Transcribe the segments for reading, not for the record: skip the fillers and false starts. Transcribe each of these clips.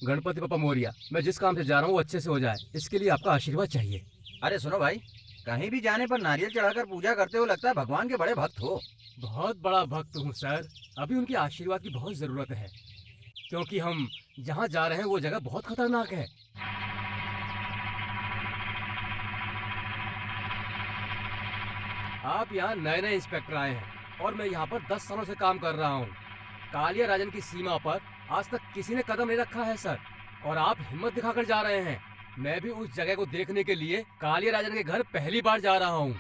गणपति बप्पा मोरिया। मैं जिस काम से जा रहा हूँ वो अच्छे से हो जाए, इसके लिए आपका आशीर्वाद चाहिए। अरे सुनो भाई, कहीं भी जाने पर नारियल चढ़ाकर पूजा करते हो, लगता है भगवान के बड़े भक्त हो। बहुत बड़ा भक्त हूँ सर। अभी उनके आशीर्वाद की बहुत ज़रूरत है, क्योंकि हम जहाँ जा रहे हैं वो जगह बहुत खतरनाक है। आप यहाँ नए नए इंस्पेक्टर आए हैं और मैं यहाँ पर 10 सालों से काम कर रहा हूँ। कालिया राजन की सीमा पर आज तक किसी ने कदम नहीं रखा है सर, और आप हिम्मत दिखाकर जा रहे हैं। मैं भी उस जगह को देखने के लिए कालिया राजन के घर पहली बार जा रहा हूँ।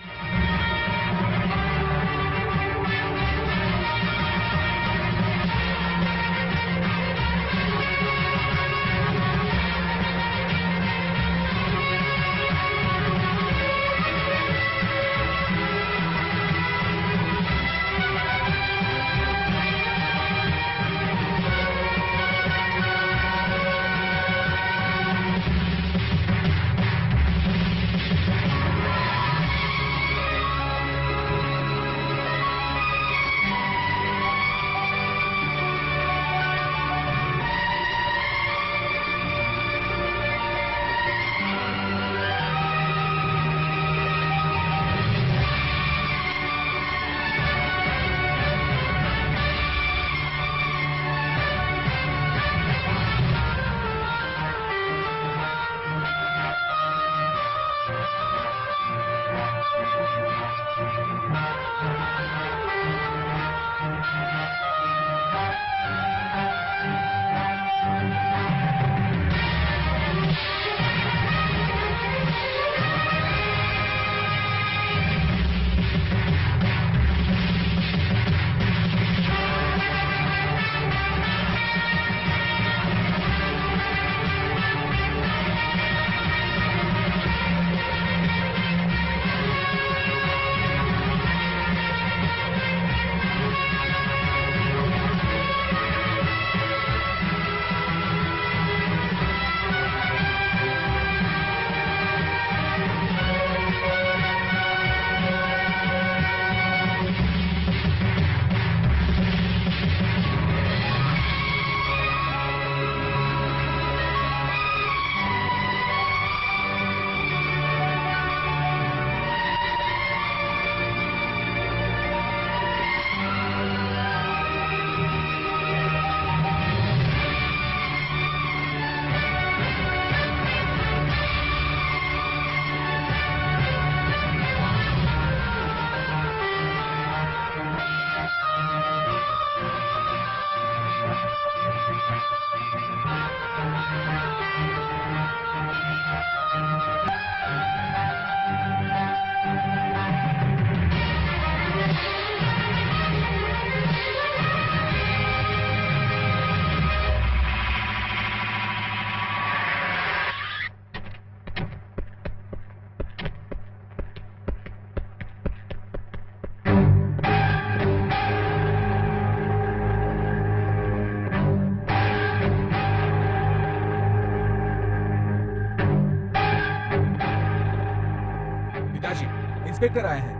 पिताजी, इंस्पेक्टर आए हैं।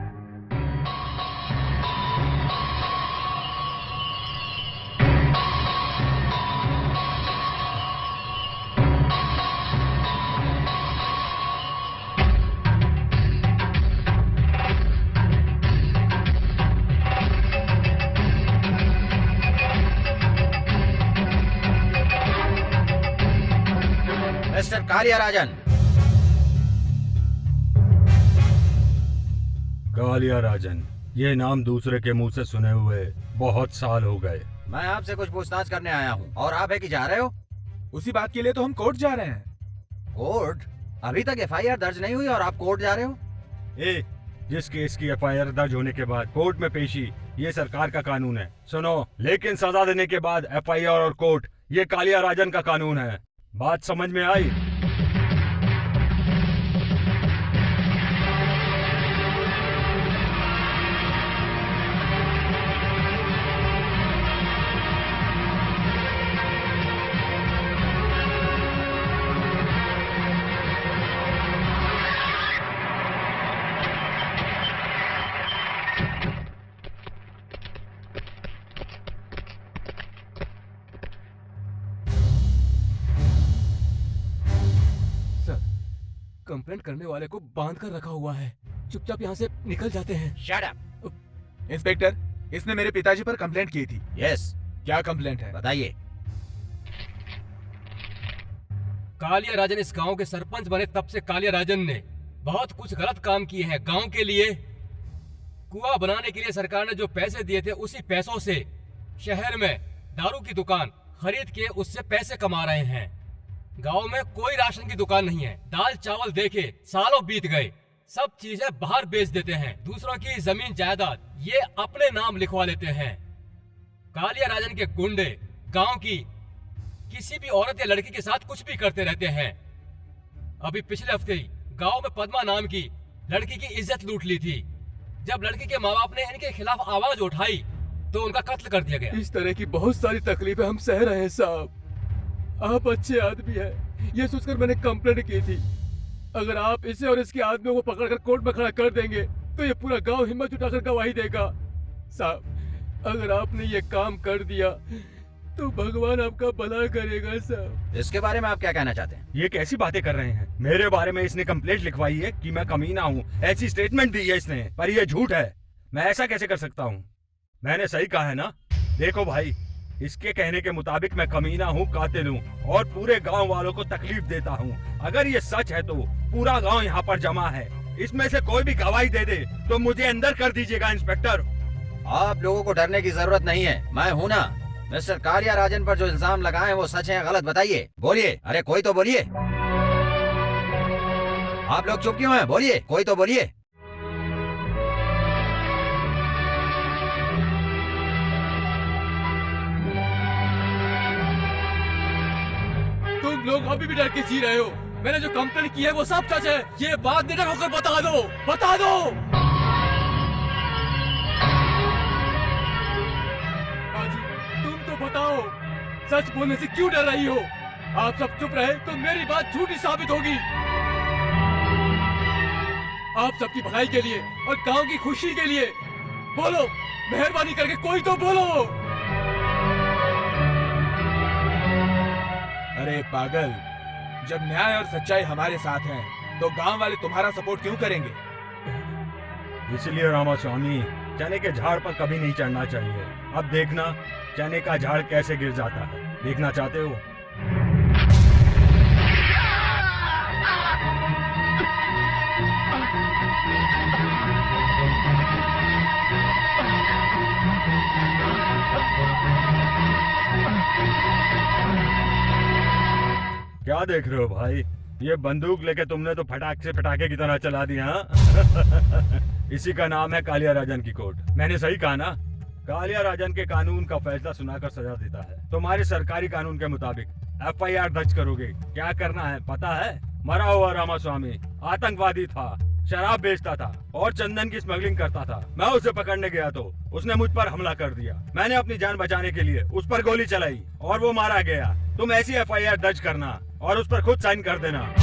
मिस्टर कालिया राजन। कालिया राजन, ये नाम दूसरे के मुंह से सुने हुए बहुत साल हो गए। मैं आपसे कुछ पूछताछ करने आया हूँ। और आप है कि जा रहे हो? उसी बात के लिए तो हम कोर्ट जा रहे हैं। कोर्ट? अभी तक एफआईआर दर्ज नहीं हुई और आप कोर्ट जा रहे हो? जिस केस की एफआईआर दर्ज होने के बाद कोर्ट में पेशी, ये सरकार का कानून है। सुनो, लेकिन सजा देने के बाद एफआईआर और कोर्ट, ये कालिया राजन का कानून है। बात समझ में आई? कंप्लेंट करने वाले को बांध कर रखा हुआ है। चुपचाप यहाँ से निकल जाते हैं। Shut up. इंस्पेक्टर, इसने मेरे पिताजी पर कंप्लेंट की थी। यस, क्या कंप्लेंट है? बताइए। कालिया राजन इस गांव के सरपंच बने तब से कालिया राजन ने बहुत कुछ गलत काम किए हैं। गांव के लिए कुआं बनाने के लिए सरकार ने जो पैसे दिए थे, उसी पैसों से शहर में दारू की दुकान खरीद के उससे पैसे कमा रहे हैं। गांव में कोई राशन की दुकान नहीं है। दाल चावल देके सालों बीत गए, सब चीजें बाहर बेच देते हैं। दूसरों की जमीन जायदाद ये अपने नाम लिखवा लेते हैं। कालिया राजन के गुंडे गांव की किसी भी औरत या लड़की के साथ कुछ भी करते रहते हैं। अभी पिछले हफ्ते ही गांव में पद्मा नाम की लड़की की इज्जत लूट ली थी। जब लड़की के माँ बाप ने इनके खिलाफ आवाज उठाई तो उनका कत्ल कर दिया गया। इस तरह की बहुत सारी तकलीफें हम सह रहे हैं साहब। आप अच्छे आदमी हैं, ये सोचकर मैंने कंप्लेंट की थी। अगर आप इसे और इसके आदमियों को पकड़कर कोर्ट में खड़ा कर देंगे तो ये पूरा गांव हिम्मत जुटाकर गवाही देगा। साहब, अगर आपने ये काम कर दिया तो भगवान आपका भला करेगा साहब। इसके बारे में आप क्या कहना चाहते हैं? ये कैसी बातें कर रहे हैं? मेरे बारे में इसने कंप्लेंट लिखवाई है कि मैं कमीना हूँ, ऐसी स्टेटमेंट दी है इसने, पर ये झूठ है। मैं ऐसा कैसे कर सकता हूँ? मैंने सही कहा है ना? देखो भाई, इसके कहने के मुताबिक मैं कमीना हूँ, कातिल हूँ और पूरे गांव वालों को तकलीफ देता हूँ। अगर ये सच है तो पूरा गांव यहाँ पर जमा है। इसमें से कोई भी गवाही दे दे तो मुझे अंदर कर दीजिएगा इंस्पेक्टर। आप लोगों को डरने की जरूरत नहीं है, मैं हूँ ना। मिस्टर कालिया राजन पर जो इल्जाम लगाए वो सच है या गलत, बताइए। बोलिए, अरे कोई तो बोलिए। आप लोग चुप क्यों हैं? बोलिए, कोई तो बोलिए। तुम लोग अभी भी डर के जी रहे हो। मैंने जो कंप्लेंट की है वो सब सच है। ये बात निडर होकर बता दो, बता दो। बाजी, तुम तो बताओ, सच बोलने से क्यों डर रही हो? आप सब चुप रहे तो मेरी बात झूठी साबित होगी। आप सबकी भलाई के लिए और गांव की खुशी के लिए बोलो, मेहरबानी करके कोई तो बोलो। अरे पागल, जब न्याय और सच्चाई हमारे साथ है तो गांव वाले तुम्हारा सपोर्ट क्यों करेंगे? इसलिए रामास्वामी, चने के झाड़ पर कभी नहीं चढ़ना चाहिए। अब देखना चने का झाड़ कैसे गिर जाता है। देखना चाहते हो? क्या देख रहे हो भाई? ये बंदूक लेके तुमने तो फटाक से पटाखे की तरह चला दिया। हाँ? इसी का नाम है कालिया राजन की कोर्ट। मैंने सही कहा ना? कालिया राजन के कानून का फैसला सुनाकर सजा देता है। तुम्हारे सरकारी कानून के मुताबिक FIR दर्ज करोगे। क्या करना है पता है? मरा हुआ रामास्वामी आतंकवादी था, शराब बेचता था और चंदन की स्मगलिंग करता था। मैं उसे पकड़ने गया तो उसने मुझ पर हमला कर दिया। मैंने अपनी जान बचाने के लिए उस पर गोली चलाई और वो मारा गया। तुम ऐसी FIR दर्ज करना और उस पर खुद साइन कर देना।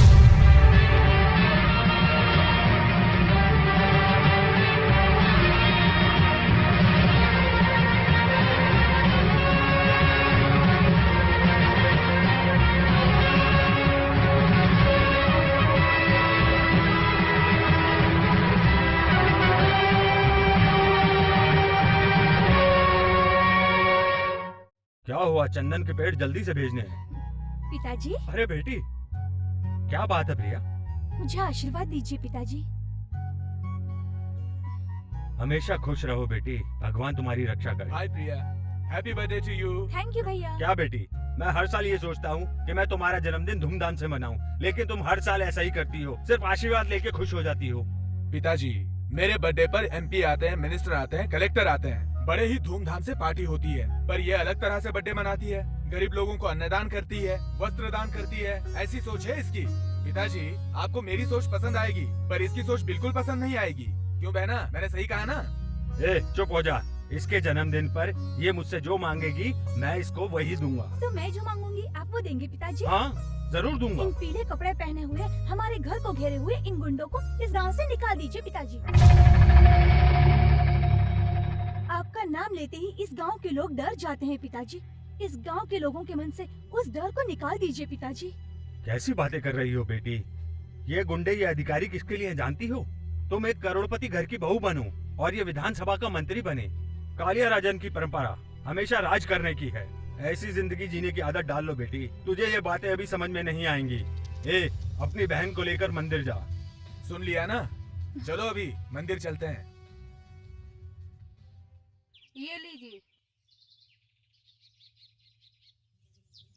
क्या हुआ? चंदन के पेड़ जल्दी से भेजने हैं। पिताजी, अरे बेटी, क्या बात है प्रिया? मुझे आशीर्वाद दीजिए पिताजी। हमेशा खुश रहो बेटी, भगवान तुम्हारी रक्षा करे। Hi Priya, happy birthday to you. Thank you भैया। क्या बेटी, मैं हर साल ये सोचता हूँ कि मैं तुम्हारा जन्मदिन धूमधाम से मनाऊं, लेकिन तुम हर साल ऐसा ही करती हो, सिर्फ आशीर्वाद लेके खुश हो जाती हो। पिताजी, मेरे बर्थडे पर MP आते हैं, मिनिस्टर आते हैं, कलेक्टर आते हैं, बड़े ही धूमधाम से पार्टी होती है। पर ये अलग तरह से बर्थडे मनाती है, गरीब लोगों को अन्नदान करती है, वस्त्र दान करती है। ऐसी सोच है इसकी। पिताजी, आपको मेरी सोच पसंद आएगी पर इसकी सोच बिल्कुल पसंद नहीं आएगी। क्यों बहना, मैंने सही कहा ना? ए, चुप हो जा। इसके जन्मदिन पर ये मुझसे जो मांगेगी मैं इसको वही दूंगा। तो मैं जो मांगूंगी आप वो देंगे पिताजी? हाँ, जरूर दूंगा। इन पीले कपड़े पहने हुए हमारे घर को घेरे हुए इन गुंडों को इस गांव से निकाल दीजिए पिताजी। आपका नाम लेते ही इस गांव के लोग डर जाते हैं पिताजी। इस गांव के लोगों के मन से उस डर को निकाल दीजिए पिताजी। कैसी बातें कर रही हो बेटी? ये गुंडे, ये अधिकारी किसके लिए हैं जानती हो? तुम एक करोड़पति घर की बहू बनो और ये विधानसभा का मंत्री बने। कालिया राजन की परंपरा हमेशा राज करने की है। ऐसी जिंदगी जीने की आदत डाल लो बेटी। तुझे ये बातें अभी समझ में नहीं आएंगी। ए, अपनी बहन को लेकर मंदिर जा। सुन लिया ना? चलो अभी मंदिर चलते हैं। ये लीजिए।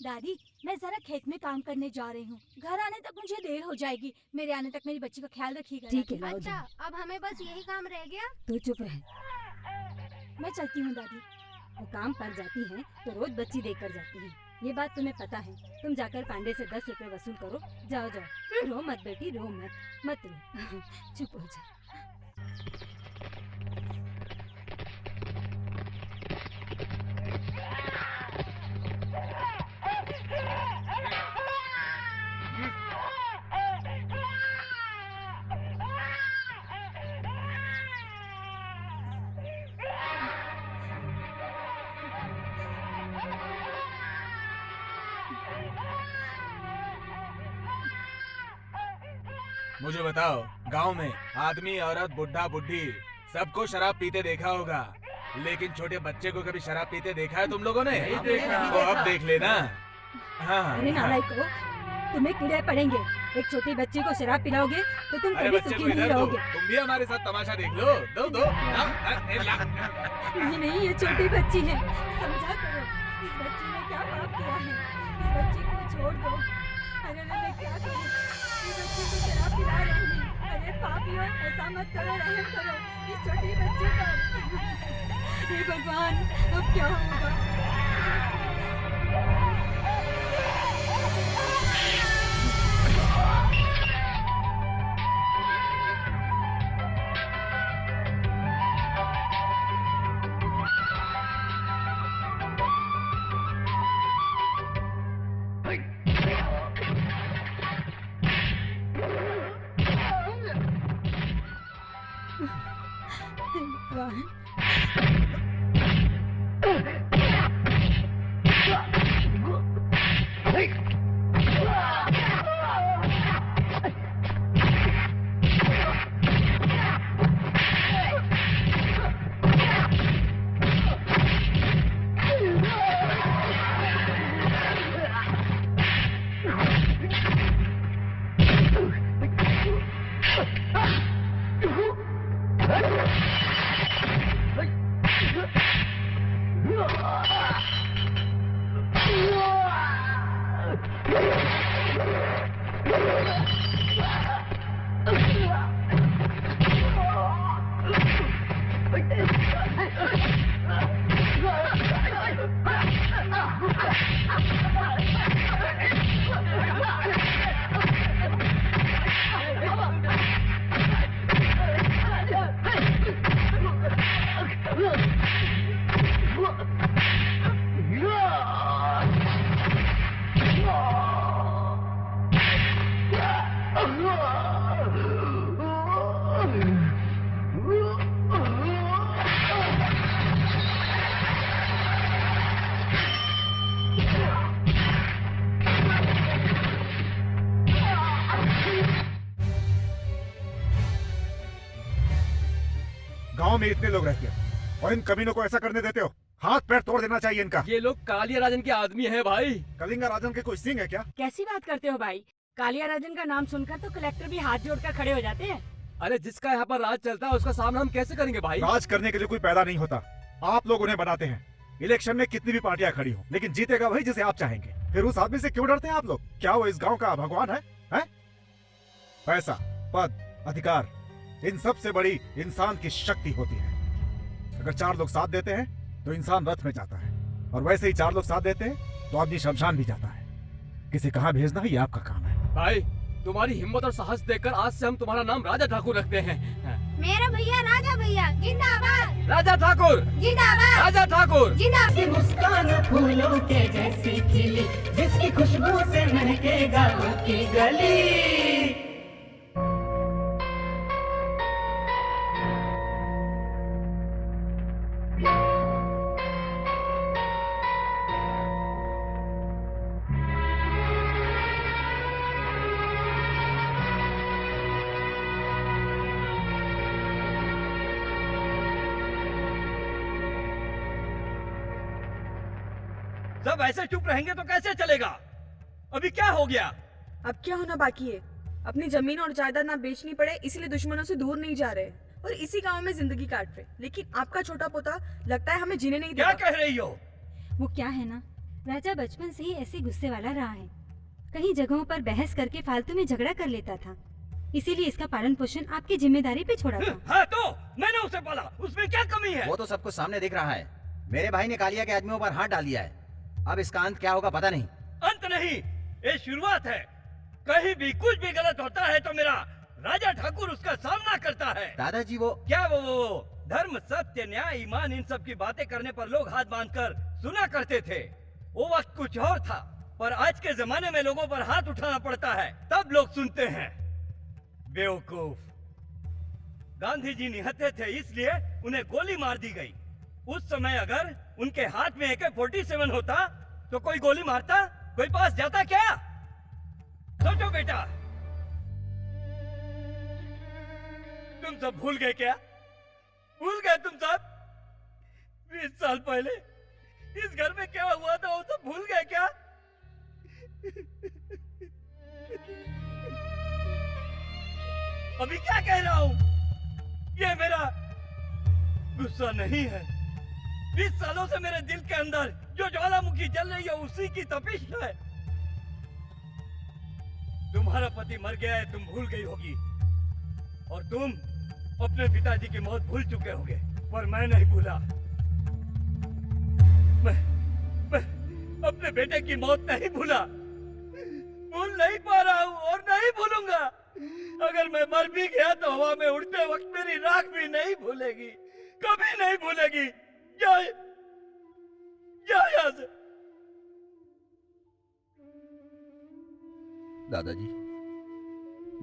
दादी, मैं जरा खेत में काम करने जा रही हूँ। घर आने तक मुझे देर हो जाएगी। मेरे आने तक मेरी बच्ची का ख्याल रखिएगा। ठीक है, दादी। अच्छा अब हमें बस यही काम रह गया। तू चुप रह। मैं चलती हूँ दादी। वो काम पर जाती हैं तो रोज बच्ची देकर जाती हैं। ये बात तुम्हें पता है। तुम जाकर पांडे से 10 रुपए वसूल करो। जाओ जाओ, रो मत बेटी, रो मत रो। चुप हो जा। मुझे बताओ, गांव में आदमी, औरत, बुढ़ा, बुढ़ी सबको शराब पीते देखा होगा, लेकिन छोटे बच्चे को कभी शराब पीते देखा है तुम लोगों ने? नहीं देखा। तो अब देख लेना। हाँ अरे नालायको, तुम्हें कीड़े पड़ेंगे। एक छोटी बच्ची को शराब पिलाओगे तो तुम अरे कभी बच्चे सुखी को नहीं इधर दो, रहोगे। तुम भी हमारे साथ तमाशा देख लो। दो दो ये नहीं, ये छोटी बच्ची है। समझा करो, इस बच्ची ने क्या पाप किया है। इस बच्ची को छोड़ दो। अरे मैं क्या करूं? इस बच्ची को शराब पिला रही है। अरे पापियों, ऐसा मत करो, रहम करो इस छोटी बच्ची पर। हे भगवान, अब क्या होगा? गांव में इतने लोग रहते हैं और इन कमीनों को ऐसा करने देते हो? हाथ पैर तोड़ देना चाहिए इनका। ये लोग कालिया राजन के आदमी है भाई। कलिंगा राजन के कोई सिंह है क्या? कैसी बात करते हो भाई? कालिया राजन का नाम सुनकर तो कलेक्टर भी हाथ जोड़कर खड़े हो जाते हैं। अरे जिसका यहाँ पर राज चलता है उसका सामना हम कैसे करेंगे भाई? राज करने के लिए कोई पैदा नहीं होता, आप लोग उन्हें बनाते हैं। इलेक्शन में कितनी भी पार्टियां खड़ी हो, लेकिन जीतेगा वही जिसे आप चाहेंगे। फिर उस आदमी से क्यों डरते हैं आप लोग? क्या वो इस गांव का भगवान है? पैसा, पद, अधिकार, इन सब से बड़ी इंसान की शक्ति होती है। अगर 4 लोग साथ देते हैं तो इंसान रथ में जाता है, और वैसे ही 4 लोग साथ देते हैं तो आदमी शमशान भी जाता है। किसे कहाँ भेजना ये आपका काम है। भाई तुम्हारी हिम्मत और साहस देखकर आज से हम तुम्हारा नाम राजा ठाकुर रखते हैं। मेरा भैया राजा भैया जिंदाबाद। राजा ठाकुर जिंदाबाद। राजा ठाकुर। जिंदाबाद। मुस्कान फूलों के जैसी खिली, जिसकी खुशबू से महके गाँव की गली। सब ऐसे चुप रहेंगे तो कैसे चलेगा? अभी क्या हो गया? अब क्या होना बाकी है? अपनी जमीन और जायदाद ना बेचनी पड़े इसलिए दुश्मनों से दूर नहीं जा रहे और इसी गांव में जिंदगी काट रहे। लेकिन आपका छोटा पोता लगता है हमें जीने नहीं क्या देता। कह रही हो? वो क्या है ना, राजा बचपन से ही ऐसे गुस्से वाला रहा है। कहीं जगहों पर बहस करके फालतू में झगड़ा कर लेता था, इसीलिए इसका पालन पोषण आपकी जिम्मेदारी पे छोड़ा था। हाँ तो मैंने उसे पाला, उसमें क्या कमी है? वो तो सब कुछ सामने दिख रहा है। मेरे भाई ने कालिया के आदमियों पर हाथ डाल दिया है। अब इसका अंत क्या होगा पता नहीं। अंत नहीं, ये शुरुआत है। कहीं भी कुछ भी गलत होता है तो मेरा राजा ठाकुर उसका सामना करता है। दादाजी वो क्या वो धर्म, सत्य, न्याय, ईमान, इन सब की बातें करने पर लोग हाथ बांधकर सुना करते थे। वो वक्त कुछ और था, पर आज के जमाने में लोगों पर हाथ उठाना पड़ता है तब लोग सुनते हैं। बेवकूफ। गांधी जी निहत्थे थे इसलिए उन्हें गोली मार दी गई। उस समय अगर उनके हाथ में AK-47 होता तो कोई गोली मारता? कोई पास जाता क्या? सोचो बेटा, तुम सब भूल गए क्या? भूल गए तुम सब? 20 साल पहले इस घर में क्या हुआ था वो सब भूल गए क्या? अभी क्या कह रहा हूं? ये मेरा गुस्सा नहीं है। 20 सालों से मेरे दिल के अंदर जो ज्वालामुखी जल रही है उसी की तपिश है। तुम्हारा पति मर गया है, तुम भूल गई होगी, और तुम अपने पिताजी की मौत भूल चुके होगे, पर मैं नहीं भूला। मैं अपने बेटे की मौत नहीं भूला, भूल नहीं पा रहा हूं और नहीं भूलूंगा। अगर मैं मर भी गया तो हवा में उड़ते वक्त मेरी राख भी नहीं भूलेगी, कभी नहीं भूलेगी। जा यहाँ से। दादाजी,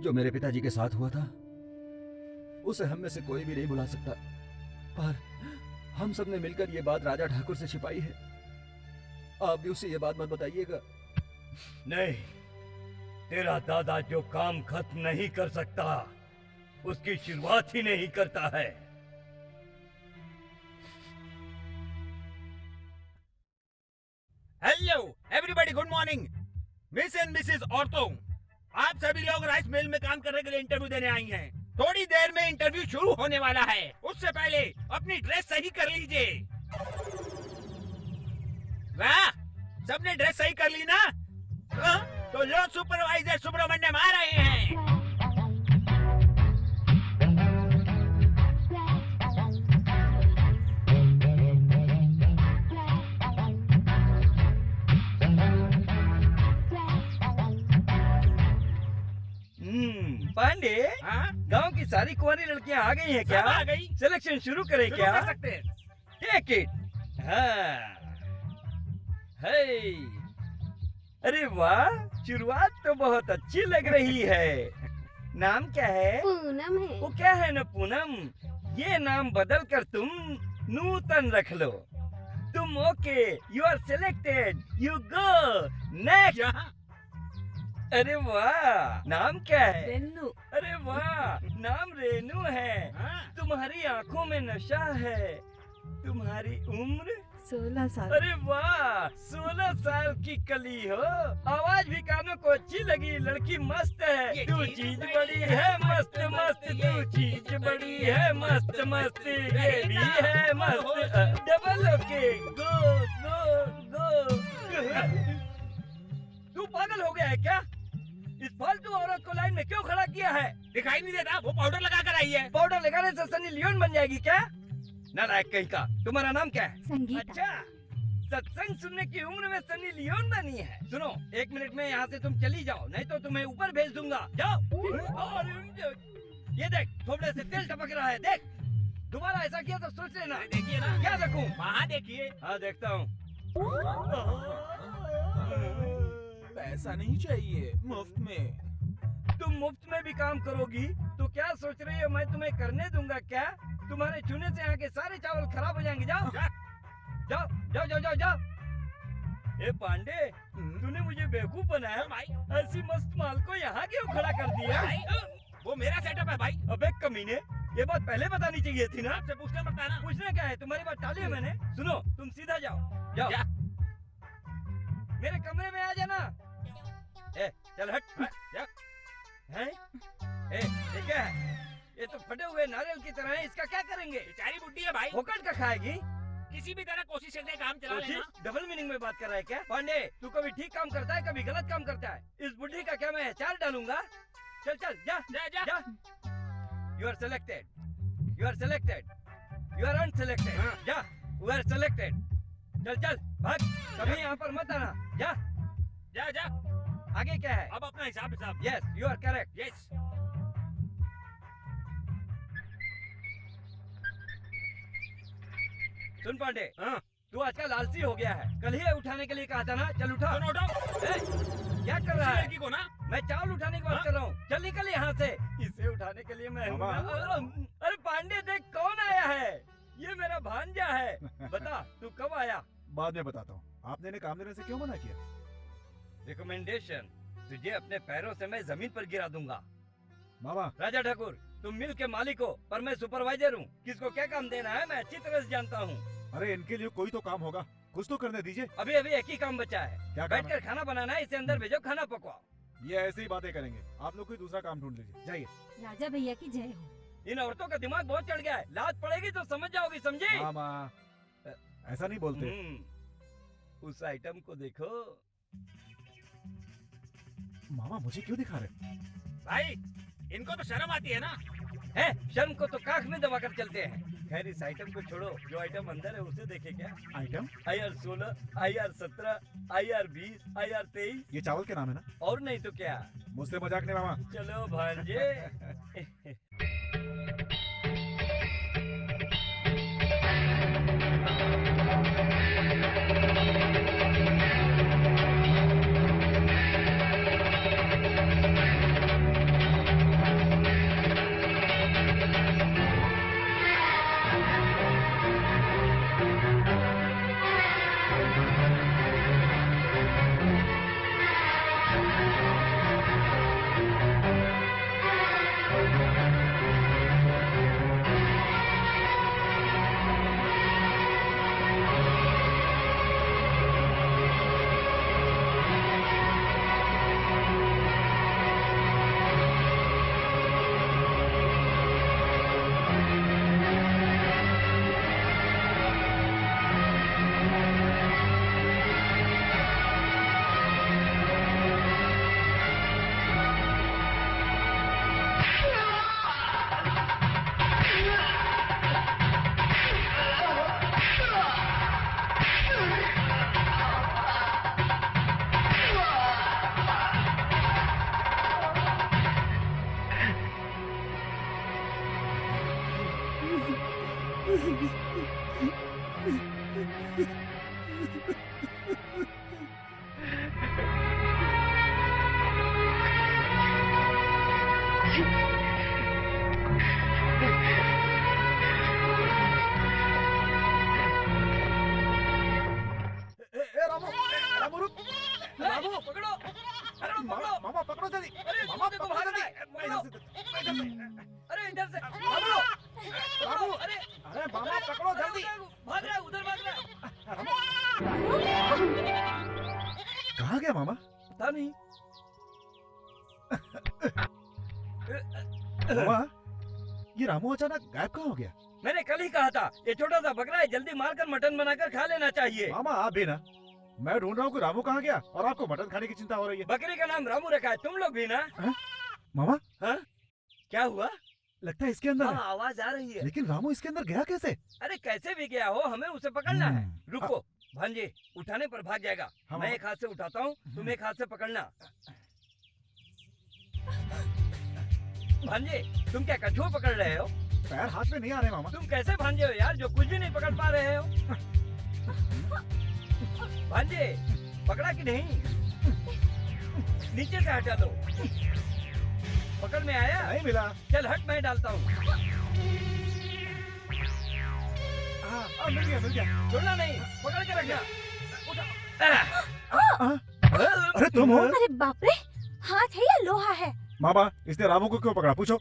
जो मेरे पिताजी के साथ हुआ था उसे हम में से कोई भी नहीं भुला सकता, पर हम सब ने मिलकर ये बात राजा ठाकुर से छिपाई है। आप भी उसे ये बात मत बताइएगा। नहीं, तेरा दादा जो काम खत्म नहीं कर सकता उसकी शुरुआत ही नहीं करता है। Hello everybody, good morning. Miss and Mrs औरतों, आप सभी लोग राइस मिल में काम करने के लिए इंटरव्यू देने आई हैं। थोड़ी देर में इंटरव्यू शुरू होने वाला है, उससे पहले अपनी ड्रेस सही कर लीजिए। वाह, सबने ड्रेस सही कर ली ना? तो लो, सुपरवाइजर सुब्रमण्यम आ रहे हैं। पांडे, गांव की सारी कुंवारी लड़कियां आ गई हैं क्या? आ गई। सिलेक्शन शुरू करें क्या? कर सकते हैं। Take it. हाँ, हे, अरे वाह, शुरुआत तो बहुत अच्छी लग रही है। नाम क्या है? पूनम है। वो क्या है ना पूनम, ये नाम बदल कर तुम नूतन रख लो। तुम okay, you are selected, you go next. अरे वाह, नाम क्या है? रेनू। अरे वाह, नाम रेनू है। तुम्हारी आंखों में नशा है। तुम्हारी उम्र? 16 साल। अरे वाह, 16 साल की कली हो। आवाज भी कानों को अच्छी लगी, लड़की मस्त है। तू चीज बड़ी है मस्त मस्त, तू चीज बड़ी है मस्त मस्त, ये भी है मस्त। डबल ओके, गो गो गो। तू पागल हो गया है क्या? इस फालतू औरत को लाइन में क्यों खड़ा किया है? दिखाई नहीं देता? वो पाउडर लगा कर आई है। पाउडर लगाने से सनी लियोन बन जाएगी क्या? नालायक कहीं का। तुम्हारा नाम क्या है? संगीता। अच्छा, सत्संग सुनने की उम्र में सनी लियोन बनी है। सुनो, 1 मिनट में यहाँ से तुम चली जाओ, नहीं तो तुम्हें ऊपर भेज दूंगा। जाओ। और ये देख, थोड़े से तेल टपक रहा है, देख। दोबारा ऐसा किया तो सोच लेना। देखिए ना। क्या देखूं? वहाँ देखिए। हाँ, देखता हूँ। पैसा नहीं चाहिए, मुफ्त में। तुम मुफ्त में भी काम करोगी तो क्या सोच रही हो मैं तुम्हें करने दूंगा क्या? तुम्हारे चूने से यहाँ के सारे चावल खराब हो जाएंगे। जाओ जाओ जाओ जाओ जाओ जाओ। ए पांडे, तूने मुझे बेवकूफ बनाया भाई। ऐसी मस्त माल को यहाँ क्यों खड़ा कर दिया? वो मेरा सेटअप है भाई। अबे कमीने, ये बात पहले बतानी चाहिए थी ना। आपसे पूछना पड़ता है ना। पूछना क्या है, तुम्हारी बात टाली है मैंने। सुनो, तुम सीधा जाओ। जाओ। मेरे कमरे में आ जाना। ए, चल हट। हैं? ए, ये क्या है? ये तो फटे हुए नारियल की तरह है, इसका क्या करेंगे? बेचारी बुड्ढी है भाई, फोकट का खाएगी। किसी भी तरह कोशिश करके काम चला लेना। डबल मीनिंग में बात कर रहा है क्या? पांडे, तू कभी ठीक काम करता है, कभी गलत काम करता है। इस बुढ़ी का क्या मैं अचार डालूंगा? चल चल जा जा जा, जा। You are selected. You are selected. You are unselected. जा, you are selected. चल चल भाग, कभी यहाँ पर मत आना। जा जा जा। आगे क्या है? अब अपना हिसाब। Yes, you are correct. Yes. सुन पांडे, तू आजकल आलसी हो गया है। कल ही उठाने के लिए कहा था ना, चल उठा। क्या कर रहा है? लड़की को ना मैं चावल उठाने की बात कर रहा हूँ। चल निकल यहाँ से। इसे उठाने के लिए मैं हूँ ना। अरे पांडे देख कौन आया है, ये मेरा भांजा है। बता तू कब आया? बाद में बताता हूँ। आपने इन्हें काम देने से क्यों मना किया? रिकमेंडेशन, तुझे अपने पैरों से मैं जमीन पर गिरा दूंगा। मामा, राजा ठाकुर, तुम मिल के मालिक हो, पर मैं सुपरवाइजर हूँ। किसको क्या काम देना है मैं अच्छी तरह से जानता हूँ। अरे इनके लिए कोई तो काम होगा, कुछ तो करने दीजिए। अभी अभी एक ही काम बचा है, क्या काम है? बैठकर खाना बनाना है। इसे अंदर भेजो, खाना पकवाओ। ये ऐसे ही बातें करेंगे, आप लोग कोई दूसरा काम ढूंढ लीजिए, जाइए। राजा भैया की जय हो। इन औरतों का दिमाग बहुत चढ़ गया है, लात पड़ेगी तो समझ जाओगी, समझे? मामा, ऐसा नहीं बोलते। उस आइटम को देखो। मामा मुझे क्यों दिखा रहे? भाई इनको तो शर्म आती है ना। है, शर्म को तो काख में दबाकर चलते हैं। खैर इस आइटम को छोड़ो, जो आइटम अंदर है उसे देखे क्या? Item? IR 16, IR 17, IR 20, IR 23। ये चावल के नाम है ना? और नहीं तो क्या। मुझसे मजाक नहीं मामा। चलो भांजे। मामा पकड़ो जल्दी। मामा पकड़ो जल्दी। अरे इधर से रामू, अरे मामा पकड़ो जल्दी। भाग रहा है, उधर भाग रहा है। कहाँ गया मामा? पता नहीं। मामा, ये रामू अचानक गायब कहाँ हो गया? मैंने कल ही कहा था, ये छोटा सा बकरा है, जल्दी मारकर मटन बनाकर खा लेना चाहिए। मामा आप भी ना, मैं ढूंढ रहा हूँ कि रामू कहाँ गया और आपको मटन खाने की चिंता हो रही है। बकरी का नाम रामू रखा है, तुम लोग भी ना? मामा, हाँ? क्या हुआ? लगता है इसके अंदर है। आवाज आ रही है। लेकिन रामू इसके अंदर गया कैसे? अरे कैसे भी गया हो, हमें उसे पकड़ना है। रुको भांजे, उठाने पर भाग जाएगा। मैं एक हाथ से उठाता हूँ, तुम एक हाथ से पकड़ना। भांजे, तुम क्या कछुआ पकड़ रहे हो? पैर हाथ में नहीं आ रहे मामा। तुम कैसे भांजे हो यार, जो कुछ भी नहीं पकड़ पा रहे हो? भांजे, पकड़ा कि नहीं? नीचे से हटा लो। पकड़ में आया? नहीं मिला। चल हट, मैं डालता हूँ। मिल गया मिल गया। छोड़ना नहीं, पकड़ के रखना। अरे तुम हो? अरे बाप रे, हाथ है या लोहा है? मामा, इसने रामू को क्यों पकड़ा, पूछो।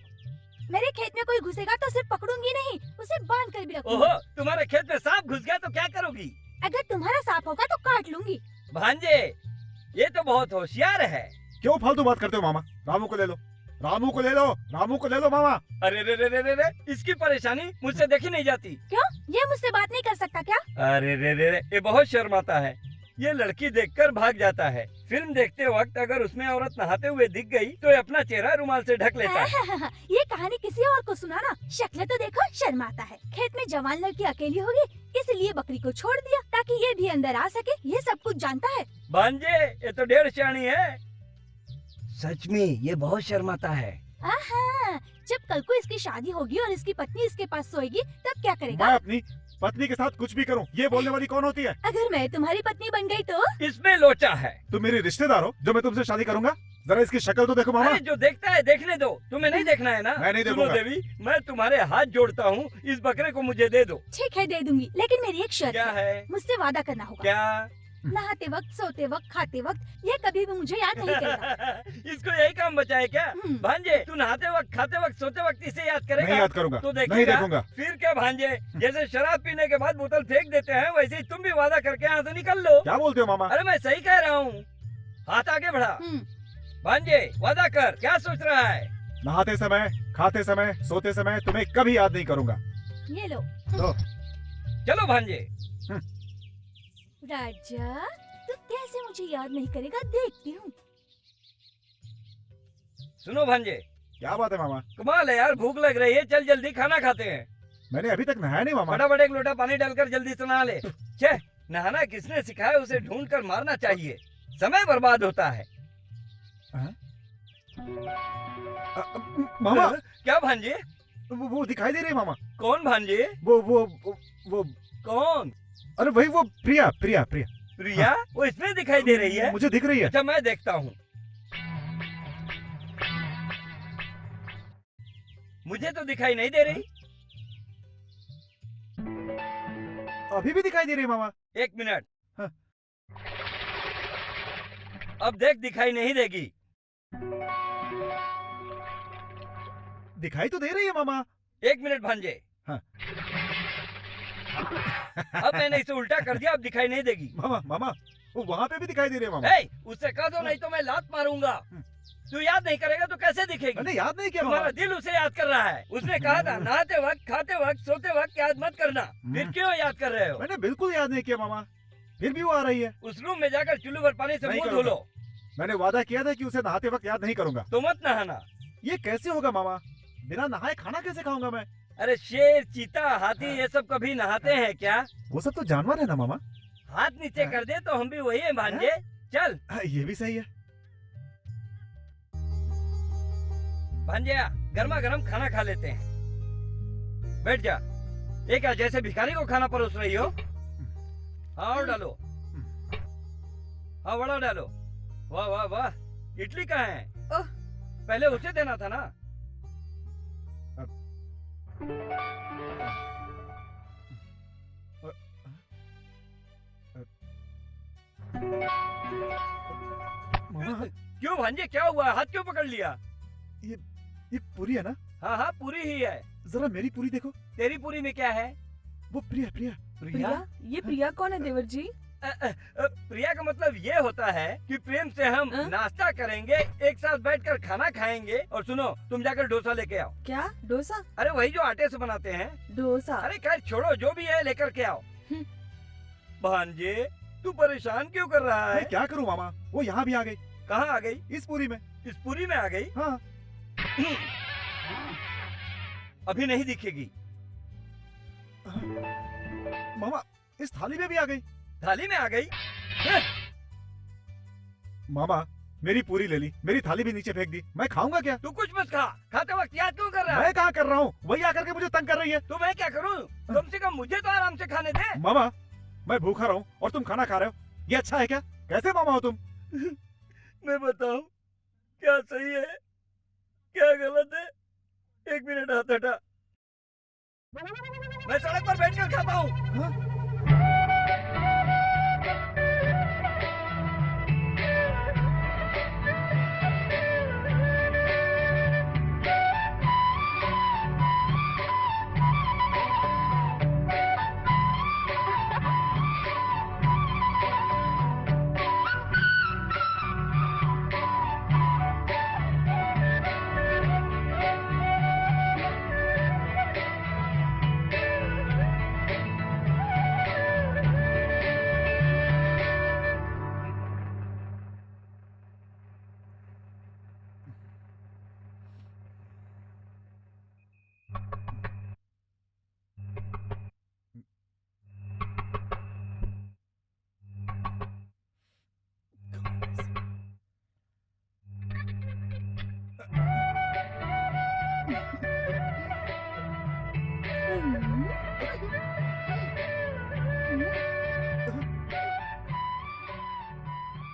मेरे खेत में कोई घुसेगा तो सिर्फ पकड़ूंगी नहीं, उसे बांध कर भी रखूंगी। ओहो, तुम्हारे खेत में सांप घुस गया तो क्या करोगी? अगर तुम्हारा सांप होगा तो काट लूंगी। भांजे, ये तो बहुत होशियार है। क्यों फालतू बात करते हो मामा? रामू को ले लो, रामू को ले लो, रामू को ले लो मामा। अरे रे रे रे रे रे, इसकी परेशानी मुझसे देखी नहीं जाती। क्यों? ये मुझसे बात नहीं कर सकता क्या? अरे रे रे रे, ये बहुत शर्माता है। ये लड़की देखकर भाग जाता है। फिल्म देखते वक्त अगर उसमें औरत नहाते हुए दिख गई तो ये अपना चेहरा रुमाल से ढक लेता है। ये कहानी किसी और को सुनाना। शक्ल तो देखो, शर्माता है। खेत में जवान लड़की अकेली होगी, इसलिए बकरी को छोड़ दिया ताकि ये भी अंदर आ सके। ये सब कुछ जानता है। भांजे, ये तो ढेर सियानी है। सच में ये बहुत शर्माता है। आहा, जब कल को इसकी शादी होगी और इसकी पत्नी इसके पास सोएगी तब क्या करेगा? मैं अपनी पत्नी के साथ कुछ भी करूं, ये बोलने वाली कौन होती है? अगर मैं तुम्हारी पत्नी बन गई तो? इसमें लोचा है। तुम मेरी रिश्तेदार हो जो मैं तुमसे शादी करूंगा? जरा इसकी शक्ल तो देखो मामा। अरे जो देखता है देखने दो, तुम्हें नहीं देखना है ना? मैं नहीं सुनो देखूंगा। देवी, मैं तुम्हारे हाथ जोड़ता हूँ, इस बकरे को मुझे दे दो। ठीक है, दे दूंगी, लेकिन मेरी एक शर्त क्या है? मुझसे वादा करना होगा। क्या? नहाते वक्त, सोते वक्त, खाते वक्त ये कभी भी मुझे याद नहीं करेगा। इसको यही काम बचा है क्या? भांजे, तू नहाते वक्त, खाते वक्त, सोते वक्त इसे याद करेगा? नहीं याद करूंगा, तो नहीं देखेगा? देखूंगा। फिर क्या भांजे, जैसे शराब पीने के बाद बोतल फेंक देते हैं वैसे ही तुम भी वादा करके यहाँ से निकल लो। क्या बोलते हो मामा? अरे मैं सही कह रहा हूँ। हाथ आगे बढ़ा। भांजे, वादा कर, क्या सोच रहा है? नहाते समय, खाते समय, सोते समय तुम्हें कभी याद नहीं करूंगा। ये लो। तो चलो भांजे। राजा, तू कैसे मुझे याद नहीं करेगा, देखती हूँ। सुनो भांजे। क्या बात है मामा? कमाल है यार, भूख लग रही है, चल जल्दी खाना खाते हैं। मैंने अभी तक नहाया नहीं मामा। फटाफट एक लोटा पानी डालकर जल्दी से नहा ले। छे, नहाना किसने सिखाया उसे ढूंढ कर मारना चाहिए, समय बर्बाद होता है। मामा क्या भांजे? वो दिखाई दे रही है मामा। कौन भांजे? वो कौन? अरे वही वो प्रिया प्रिया प्रिया प्रिया? वो इसमें दिखाई दे रही है? मुझे दिख रही है। अच्छा मैं देखता हूँ। मुझे तो दिखाई नहीं दे रही। अभी भी दिखाई दे रही है मामा। एक मिनट। अब देख, दिखाई नहीं देगी। दिखाई तो दे रही है मामा। एक मिनट भांजे। हाँ। अब मैंने इसे उल्टा कर दिया, अब दिखाई नहीं देगी। मामा मामा, वो वहाँ पे भी दिखाई दे रही है मामा। उससे कह दो नहीं तो मैं लात मारूंगा। तू याद नहीं करेगा तो कैसे दिखेगी? मैंने याद नहीं किया तुम्हारा मामा। दिल उसे याद कर रहा है। उसने कहा था नहाते वक्त, खाते वक्त, सोते वक्त याद मत करना। फिर क्यों याद कर रहे हो? मैंने बिल्कुल याद नहीं किया मामा, फिर भी वो आ रही है। उस रूम में जाकर चुल्लू भर पानी से मुंह धो लो। मैंने वादा किया था कि उसे नहाते वक्त याद नहीं करूंगा। तो मत नहाना। ये कैसे होगा मामा? बिना नहाए खाना कैसे खाऊंगा मैं? अरे शेर, चीता, हाथी ये सब कभी नहाते हैं क्या? वो सब तो जानवर है ना मामा। हाथ नीचे कर दे तो हम भी वही है भांजे। चल। ये भी सही है। भांजे, गर्मा गर्म खाना खा लेते हैं। बैठ जा। ये क्या जैसे भिखारी को खाना परोस रही हो? हाँ और डालो। हाँ वड़ा डालो। वाह वाह वाह, इडली कहाँ है? पहले उसे देना था ना। क्यों भांजे, क्या हुआ? हाथ क्यों पकड़ लिया? ये पूरी है ना? हाँ हाँ पूरी ही है। जरा मेरी पूरी देखो। तेरी पूरी में क्या है? वो प्रिया प्रिया प्रिया? ये प्रिया कौन है देवर जी? प्रिया का मतलब ये होता है कि प्रेम से हम नाश्ता करेंगे, एक साथ बैठकर खाना खाएंगे। और सुनो, तुम जाकर डोसा लेके आओ। क्या डोसा? अरे वही जो आटे से बनाते हैं। डोसा? अरे खैर छोड़ो, जो भी है लेकर के आओ। भांजे, तू परेशान क्यों कर रहा है? मैं क्या करूं मामा, वो यहाँ भी आ गई। कहाँ आ गई? इस पूरी में। इस पूरी में आ गई? हाँ। अभी नहीं दिखेगी। मामा, इस थाली में भी आ गई। थाली में आ गई? मामा, मेरी पूरी ले ली, मेरी थाली भी नीचे फेंक दी। मैं खाऊंगा क्या? तू कुछ मत खा। खाते वक्त याद क्यों कर रहा है? मैं कहाँ कर रहा हूँ, वही आकर के मुझे तंग कर रही है। तो मैं क्या करूँ? कम से कम मुझे तो आराम से खाने दे। मामा, मैं भूखा रहा हूँ और तुम खाना खा रहे हो, ये अच्छा है क्या? कैसे मामा हो तुम? मैं बताऊं क्या सही है क्या गलत है? एक मिनट हाथ हटा। मैं सड़क पर बैठकर खाता हूँ।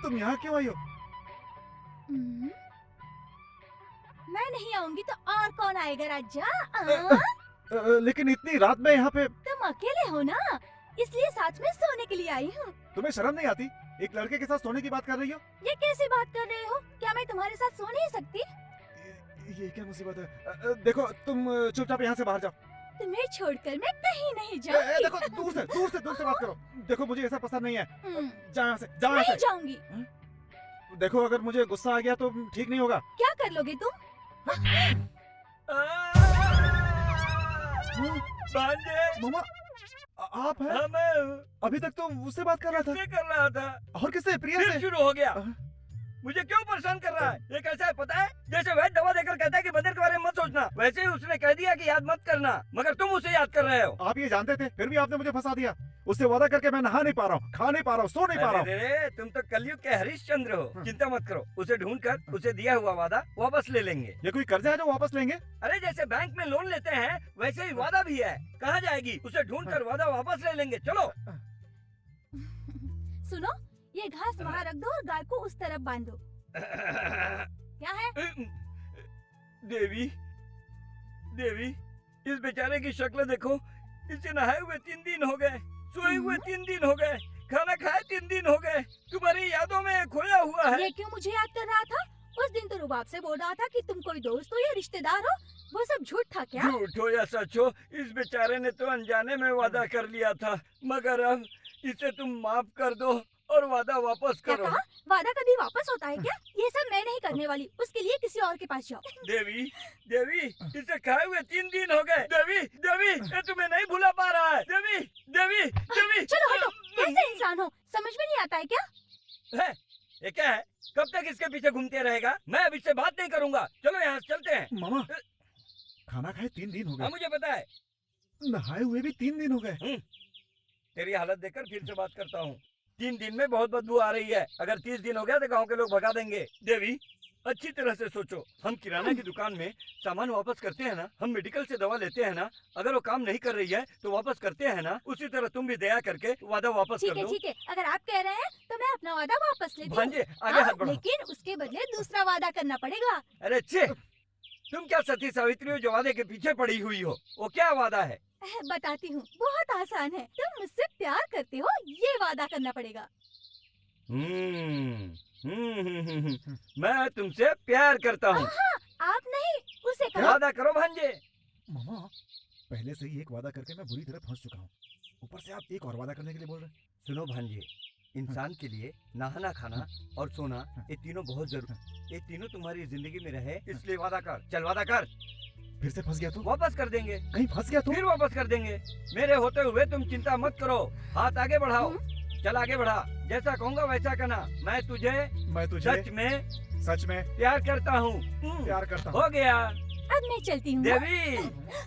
तुम यहाँ क्यों आई हो? मैं नहीं आऊंगी तो और कौन आएगा राजा? लेकिन इतनी रात में यहाँ पे तुम अकेले हो ना, इसलिए साथ में सोने के लिए आई हूँ। तुम्हें शर्म नहीं आती? एक लड़के के साथ सोने की बात कर रही हो? ये कैसी बात कर रहे हो? क्या मैं तुम्हारे साथ सो नहीं सकती? ये क्या मुसीबत है? देखो तुम चुपचाप यहाँ से बाहर जाओ। तुम्हें छोड़कर मैं कहीं नहीं जाऊंगी। देखो दूर से बात करो। देखो मुझे ऐसा पसंद नहीं है। जाओ यहाँ से, जाओ यहाँ नहीं से। जाऊंगी। देखो अगर मुझे गुस्सा आ गया तो ठीक नहीं होगा। क्या कर लोगे तुम? मामा आप हैं? मैं अभी तक तो उससे बात कर रहा था। कर रहा था, और किससे? प्रिया फिर से। शुरू हो गया। मुझे क्यों परेशान कर रहा है? ये कैसा है पता है? जैसे वैद्य दवा देकर कहता है कि बंदर के बारे में मत सोचना, वैसे ही उसने कह दिया कि याद मत करना, मगर तुम उसे याद कर रहे हो। आप ये जानते थे, फिर भी आपने मुझे फंसा दिया। उससे वादा करके मैं नहा नहीं पा रहा हूँ, खा नहीं पा रहा हूँ, सो नहीं पा रहा हूँ। अरे तुम तो कलयुग के हरिश्चंद्र हो। चिंता मत करो, उसे ढूंढकर उसे दिया हुआ वादा वापस ले लेंगे। ये कोई कर्जा है जो वापस लेंगे? अरे जैसे बैंक में लोन लेते हैं वैसे ही वादा भी है। कहाँ जाएगी? उसे ढूंढकर वादा वापस ले लेंगे। चलो। सुनो, ये घास वहाँ रख दो और गाय को उस तरफ बांधो। क्या है? देवी, देवी, इस बेचारे की शक्ल देखो। इसे नहाए हुए 3 दिन हो गए, सोए हुए 3 दिन हो गए, खाना खाए 3 दिन हो गए। तुम्हारी यादों में खोया हुआ है। ये क्यों मुझे याद कर रहा था? उस दिन तो रुबाब से बोल रहा था कि तुम कोई दोस्त हो या रिश्तेदार हो। वो सब झूठ था क्या? झूठ हो या सच हो, इस बेचारे ने तो अनजाने में वादा कर लिया था, मगर अब इसे तुम माफ कर दो और वादा वापस क्या करो। कहा? वादा कभी वापस होता है क्या? ये सब मैं नहीं करने वाली, उसके लिए किसी और के पास जाओ। देवी, देवी, इसे खाए हुए 3 दिन हो गए। देवी, देवी, ये तुम्हें नहीं भुला पा रहा है। देवी, देवी, देवी। चलो हटो, कैसे इंसान हो? समझ में नहीं आता है क्या? है, ये क्या है? कब तक इसके पीछे घूमते रहेगा? मैं अब इससे बात नहीं करूंगा। चलो यहाँ से चलते हैं। मामा, खाना खाए 3 दिन हो हाँ गए, मुझे पता है। नहाए हुए भी 3 दिन हो गए। तेरी हालत देखकर फिर से बात करता हूँ। 3 दिन में बहुत बदबू आ रही है। अगर 30 दिन हो गया तो गांव के लोग भगा देंगे। देवी, अच्छी तरह से सोचो। हम किराना की दुकान में सामान वापस करते हैं ना, हम मेडिकल से दवा लेते हैं ना, अगर वो काम नहीं कर रही है तो वापस करते हैं ना, उसी तरह तुम भी दया करके वादा वापस कर दो। ठीक है, अगर आप कह रहे हैं तो मैं अपना वादा वापस लेती हूँ। भांजे, आगे हाथ बढ़ाओ। लेकिन उसके बदले दूसरा वादा करना पड़ेगा। अरे छे, तुम क्या सती सावित्री हो जो वादे के पीछे पड़ी हुई हो? वो क्या वादा है? बताती हूँ, बहुत आसान है। तुम मुझसे प्यार करते हो, ये वादा करना पड़ेगा। मैं तुमसे प्यार करता हूँ। आप नहीं, उसे कहो। वादा करो भांजे। मामा, पहले से ही एक वादा करके मैं बुरी तरह फंस चुका हूँ, ऊपर से आप एक और वादा करने के लिए बोल रहे हैं। सुनो भांजे, इंसान के लिए नहाना, खाना और सोना, ये तीनों बहुत जरूरी। ये तीनों तुम्हारी जिंदगी में रहे, इसलिए वादा कर। चल वादा कर। फिर से फंस गया तो? वापस कर देंगे। कहीं फंस गया तो? फिर वापस कर देंगे। मेरे होते हुए तुम चिंता मत करो। हाथ आगे बढ़ाओ। चल आगे बढ़ा। जैसा कहूँगा वैसा करना। मैं तुझे सच में प्यार करता हूँ। प्यार करता हूँ। हो गया। अब मैं चलती हूँ। देवी,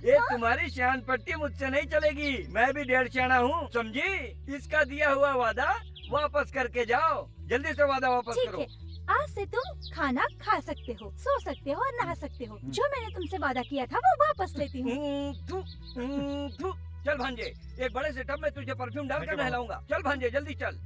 ये तुम्हारी शान पट्टी मुझसे नहीं चलेगी। मैं भी 1.5 शाना हूँ, समझी? इसका दिया हुआ वादा वापस करके जाओ। जल्दी से वादा वापस करो। ठीक है, आज से तुम खाना खा सकते हो, सो सकते हो और नहा सकते हो। जो मैंने तुमसे वादा किया था वो वापस लेती हूँ। चल भांजे, एक बड़े से टब में तुझे परफ्यूम डालकर नहलाऊंगा। चल भांजे, जल्दी चल।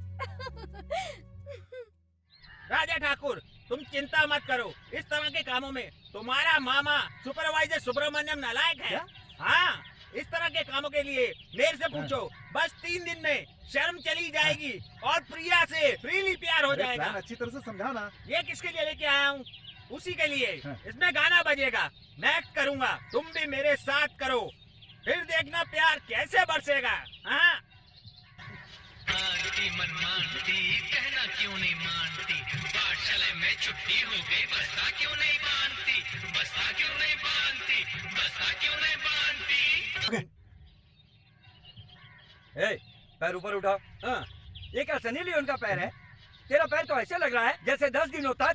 राजा ठाकुर, तुम चिंता मत करो। इस तरह के कामों में तुम्हारा मामा सुपरवाइजर सुब्रमण्यम नालायक है। हाँ, इस तरह के कामों के लिए मेरे से पूछो। बस 3 दिन में शर्म चली जाएगी और प्रिया से फ्रीली प्यार हो जाएगा। अच्छी तरह से समझाना। ये किसके लिए लेके आया हूँ? उसी के लिए। इसमें गाना बजेगा, मैं एक्ट करूँगा, तुम भी मेरे साथ करो, फिर देखना प्यार कैसे बरसेगा। हाँ? मानती मन मानती, कहना क्यों नहीं मानती, पाठशाला में छुट्टी हो गई, बस्ता क्यों नहीं बांधती, बस्ता क्यों नहीं बांधती, बस्ता क्यों नहीं बांधती। पैर ऊपर उठा। हाँ, ये क्या सनी लियोन का पैर है? तेरा पैर तो ऐसे लग रहा है जैसे 10 दिनों तक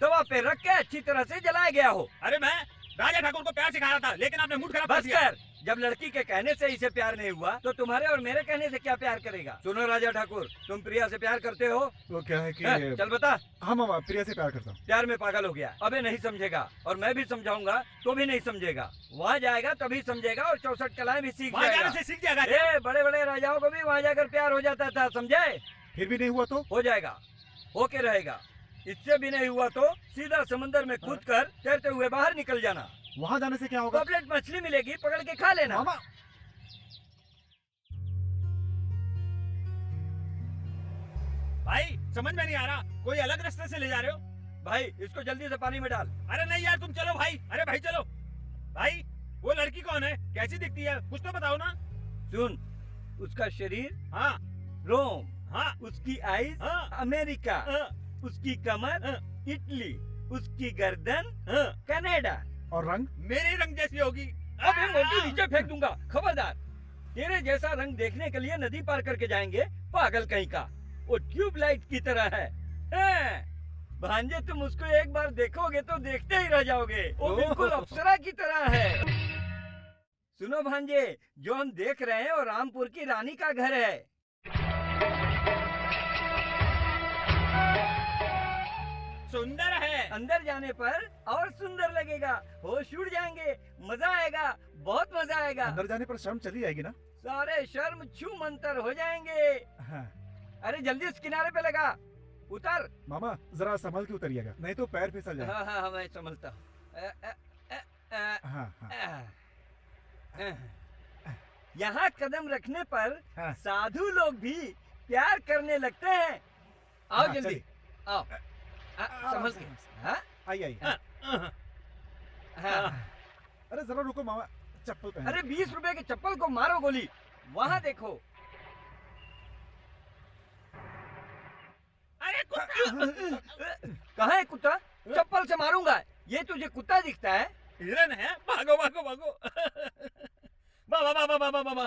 तवा पे रख के अच्छी तरह से जलाया गया हो। अरे मैं राजा ठाकुर को प्यार सिखा रहा था, लेकिन आपने मूड खराब कर बस दिया। कर। जब लड़की के कहने से इसे प्यार नहीं हुआ तो तुम्हारे और मेरे कहने से क्या प्यार करेगा? सुनो राजा ठाकुर, तुम प्रिया से प्यार करते हो? वो क्या है कि चल बता। हाँ मामा, प्रिया से प्यार करता हूँ। प्यार में पागल हो गया, अबे नहीं समझेगा, और मैं भी समझाऊंगा तो भी नहीं समझेगा। वहाँ जाएगा तभी समझेगा और 64 कलाएं भी सीख जाएगा। से सीख जाएगा। बड़े बड़े राजाओं को भी वहाँ जाकर प्यार हो जाता था, समझे? फिर भी नहीं हुआ तो हो जाएगा, होके रहेगा। इससे भी नहीं हुआ तो सीधा समंदर में कूद कर तैरते हुए बाहर निकल जाना। वहाँ जाने से क्या होगा? पॉपलेट मछली मिलेगी, पकड़ के खा लेना। मामा भाई समझ में नहीं आ रहा, कोई अलग रास्ते से ले जा रहे हो? भाई इसको जल्दी से पानी में डाल। अरे नहीं यार, तुम चलो भाई। अरे भाई चलो। भाई वो लड़की कौन है, कैसी दिखती है, कुछ तो बताओ ना। सुन, उसका शरीर हाँ, रोम, हाँ, उसकी आईज हाँ, अमेरिका, हाँ, उसकी कमर इटली, उसकी गर्दन हाँ, कनाडा, और रंग मेरे रंग जैसी होगी। अबे मोटी नीचे फेंक दूंगा, खबरदार। तेरे जैसा रंग देखने के लिए नदी पार करके जाएंगे, पागल कहीं का। वो ट्यूबलाइट की तरह है। भांजे, तुम उसको एक बार देखोगे तो देखते ही रह जाओगे। वो बिल्कुल अप्सरा की तरह है। सुनो भांजे, जो हम देख रहे हैं वो रामपुर की रानी का घर है। सुंदर है। अंदर जाने पर और सुंदर लगेगा, होश उड़ जाएंगे, मजा आएगा, बहुत मजा आएगा। अंदर जाने पर शर्म चली जाएगी ना? सारे शर्म छू मंतर हो जाएंगे। हाँ। अरे जल्दी उस किनारे पे लगा, उतर। मामा जरा संभल के उतरिएगा, नहीं तो पैर फिसल जाए। हाँ हाँ मैं संभलता हूँ। हाँ हाँ। यहाँ कदम रखने पर हाँ। साधु लोग भी प्यार करने लगते हैं। आओ हाँ, जल्दी, चलिए। आओ। संभल के। हाँ? आई आई। हाँ। अरे जरा रुको मामा, चप्पल पहन। अरे 20 रुपए के चप्पल को मारो गोली। वहाँ देखो। अरे कहाँ है कुत्ता? चप्पल से मारूंगा। ये तुझे कुत्ता दिखता है? हिरन है, भागो भागो भागो। बाबा बाबा बाबा बाबा,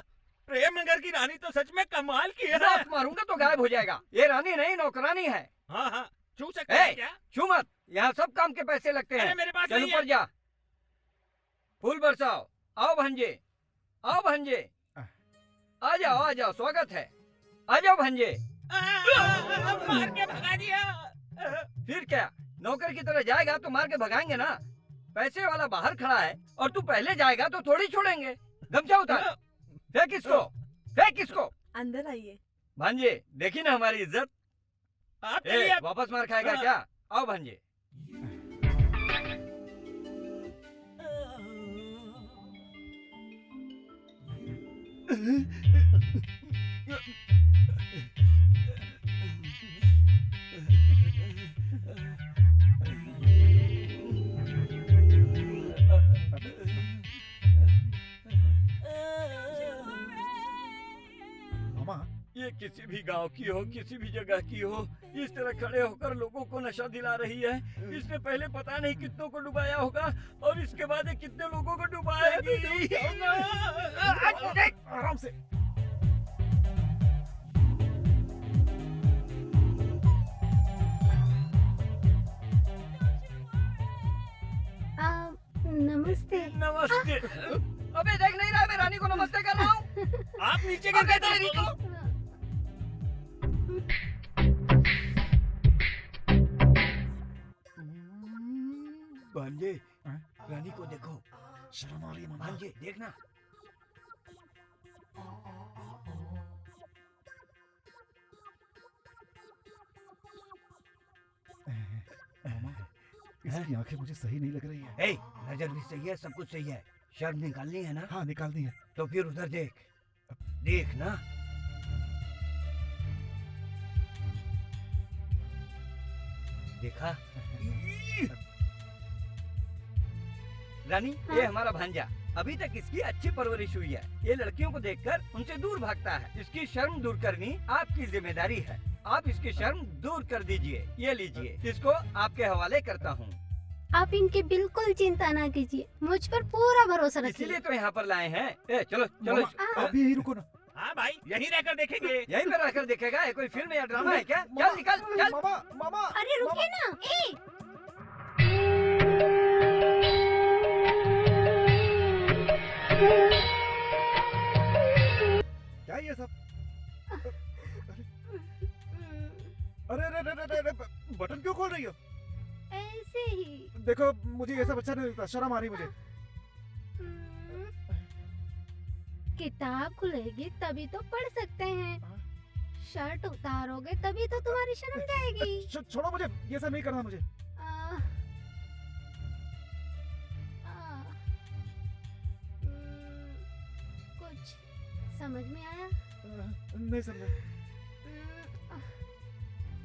प्रेम नगर की रानी तो सच में कमाल की है। लात मारूंगा तो गायब हो जाएगा। ये रानी नहीं, नौकरानी है। हाँ हाँ, छू सकते हैं क्या? छू मत, यहाँ सब काम के पैसे लगते हैं। अरे मेरे पास चल नहीं ऊपर है। जा, फूल बरसाओ। आओ भांजे, आओ भांजे, आ जाओ, स्वागत है। आ जाओ भांजे। मार के भगा दिया। फिर क्या, नौकर की तरह जाएगा तो मार के भगाएंगे ना। पैसे वाला बाहर खड़ा है और तू पहले जाएगा तो थोड़ी छोड़ेंगे। गमछा उतार, फेंक इसको, फेंक इसको। अंदर आइए। भांजे, देखी ना हमारी इज्जत। आप चलिए। वापस मार खाएगा क्या? आओ भांजे। मामा ये किसी भी गांव की हो, किसी भी जगह की हो, इस तरह खड़े होकर लोगों को नशा दिला रही है। इसने पहले पता नहीं कितनों को डुबाया होगा और इसके बाद ये कितने लोगों को डुबाएगी। आराम से। नमस्ते। नमस्ते। अबे देख नहीं रहा, मैं रानी को नमस्ते कर रहा हूँ। आप नीचे गिर गए थे। भांजे, रानी को देखो। शर्म आ रही है मामा। भांजे देखना। मामा इसकी आंखें मुझे सही नहीं लग रही है। ए, नजर भी सही है, सब कुछ सही है। शर्म निकालनी है ना? हाँ निकालनी है। तो फिर उधर देख, देख ना। देखा? रानी, ये हमारा भांजा। अभी तक इसकी अच्छी परवरिश हुई है। ये लड़कियों को देखकर उनसे दूर भागता है। इसकी शर्म दूर करनी आपकी जिम्मेदारी है। आप इसकी शर्म दूर कर दीजिए। ये लीजिए, इसको आपके हवाले करता हूँ। आप इनकी बिल्कुल चिंता ना कीजिए, मुझ पर पूरा भरोसा रखिए। इसीलिए तो यहाँ पर लाए हैं। ए, चलो चलो। अभी यही रुको ना। हाँ भाई, यहीं रहकर देखेंगे। यहीं पर रहकर देखेगा? ये कोई फिल्म या ड्रामा है क्या? चल निकल, चल। मामा मामा। अरे रुकिए ना। ए ये सब? अरे अरे अरे अरे अरे, बटन क्यों खोल रही हो? ऐसे ही। देखो मुझे ये सब अच्छा नहीं लगता, शर्म आ रही मुझे। किताब खुलेगी तभी तो पढ़ सकते हैं। शर्ट उतारोगे तभी तो तुम्हारी शर्म जाएगी। छोड़ो मुझे, ये सब नहीं करना मुझे। कुछ समझ में आया? नहीं समझा।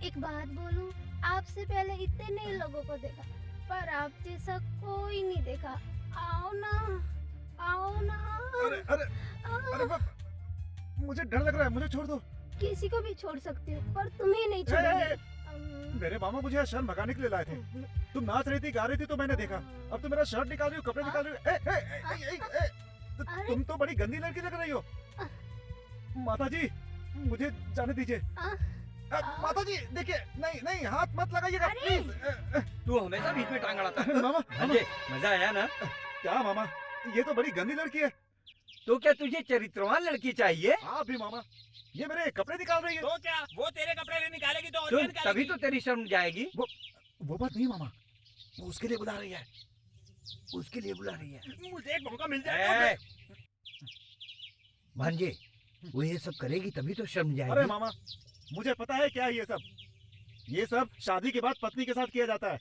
एक बात बोलूं, आपसे पहले इतने नए लोगों को देखा, पर आप जैसा कोई नहीं देखा। आओ ना, आओ ना। अरे अरे अरे मुझे डर लग रहा है, मुझे छोड़ दो। किसी को भी छोड़ सकती हूँ, पर तुम्हें नहीं छोड़ूंगी। मेरे मामा मुझे यहाँ शर्म भगाने के लिए लाए थे। तुम नाच रही थी, गा रही थी तो मैंने देखा। अब तुम मेरा शर्ट निकाल रही हो, कपड़े निकाल रही हो। तुम तो बड़ी गंदी लड़की लग रही हो। माता जी मुझे जाने दीजिए। माता जी देखिए, नहीं नहीं हाथ मत लगाइएगा प्लीज। तू हमेशा बीच में टांग अड़ाता है। मामा मजा आया ना? क्या मामा, ये तो बड़ी गंदी लड़की है। तो क्या तुझे चरित्रवान लड़की चाहिए? आप भी मामा, ये मेरे कपड़े निकाल रही है। तो क्या वो तेरे कपड़े नहीं निकालेगी तो और सुन, क्या निकालेगी? तभी तो तेरी शर्म जाएगी। वो बात नहीं मामा, वो उसके लिए बुला रही है। उसके लिए बुला रही है। मुझे एक मौका मिल जाए। भांजे, वो ये सब करेगी तभी तो शर्म जाएगी। अरे मामा मुझे पता है क्या है ये सब। ये सब शादी के बाद पत्नी के साथ किया जाता है।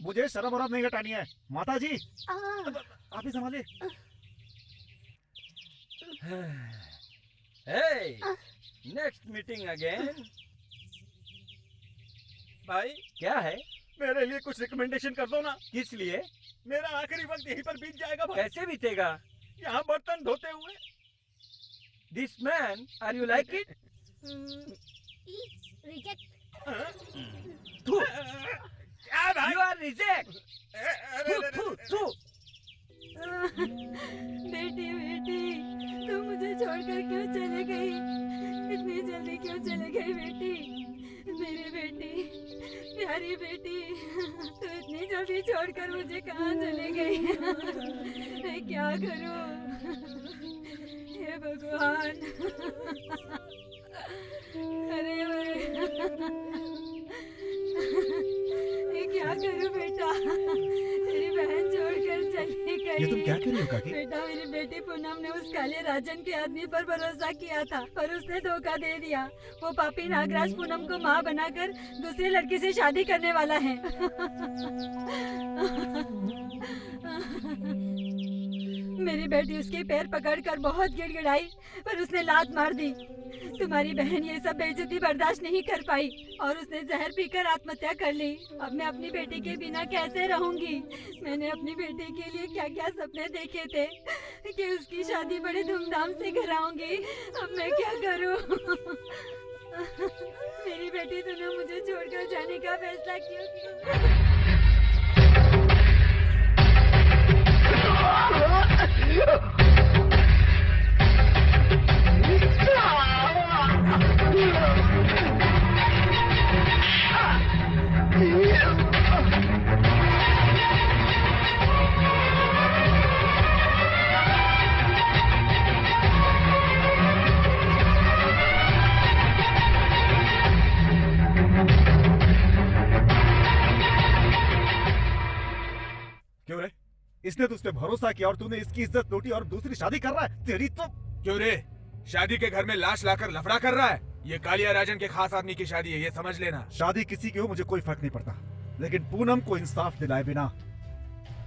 मुझे शर्म और नहीं हटानी है। माता जी आप ही संभालिए। Next meeting again. भाई क्या है? मेरे लिए कुछ रिकमेंडेशन कर दो ना। किस लिए? मेरा आखिरी वक्त यहीं पर बीत जाएगा भाई। कैसे बीतेगा? यहाँ बर्तन धोते हुए। This man, are you like it? Reject. तू क्या भाई? You are reject. तू बेटी बेटी, तू मुझे छोड़कर क्यों चले गई? इतनी जल्दी क्यों चले गई बेटी? मेरी बेटी, प्यारी बेटी, तू इतनी जल्दी छोड़कर मुझे कहाँ चले गई? मैं क्या करूँ? हे भगवान, अरे मैं क्या करूँ बेटा? तेरी बहन छोड़कर चली गई। ये तुम क्या कर रही हो काकी? बेटा, मेरी बेटी पूनम ने उस काले राजन के आदमी पर भरोसा किया था, पर उसने धोखा दे दिया। वो पापी नागराज पूनम को माँ बनाकर दूसरी लड़की से शादी करने वाला है। मेरी बेटी उसके पैर पकड़कर बहुत गिड़गिड़ाई, पर उसने लात मार दी। तुम्हारी बहन ये सब बेइज्जती बर्दाश्त नहीं कर पाई और उसने जहर पीकर आत्महत्या कर ली। अब मैं अपनी बेटी के बिना कैसे रहूंगी? मैंने अपनी बेटी के लिए क्या क्या सपने देखे थे कि उसकी शादी बड़े धूमधाम से कराऊंगी। अब मैं क्या करूं? मेरी बेटी, तूने मुझे छोड़कर जाने का फैसला क्यों किया? क्यों रे? इसने तुझ पे भरोसा किया और तूने इसकी इज्जत लूटी और दूसरी शादी कर रहा है। तेरी तो क्यों रे? शादी के घर में लाश लाकर लफड़ा कर रहा है। ये कालिया राजन के खास आदमी की शादी है, ये समझ लेना। शादी किसी की हो मुझे कोई फर्क नहीं पड़ता, लेकिन पूनम को इंसाफ दिलाए बिना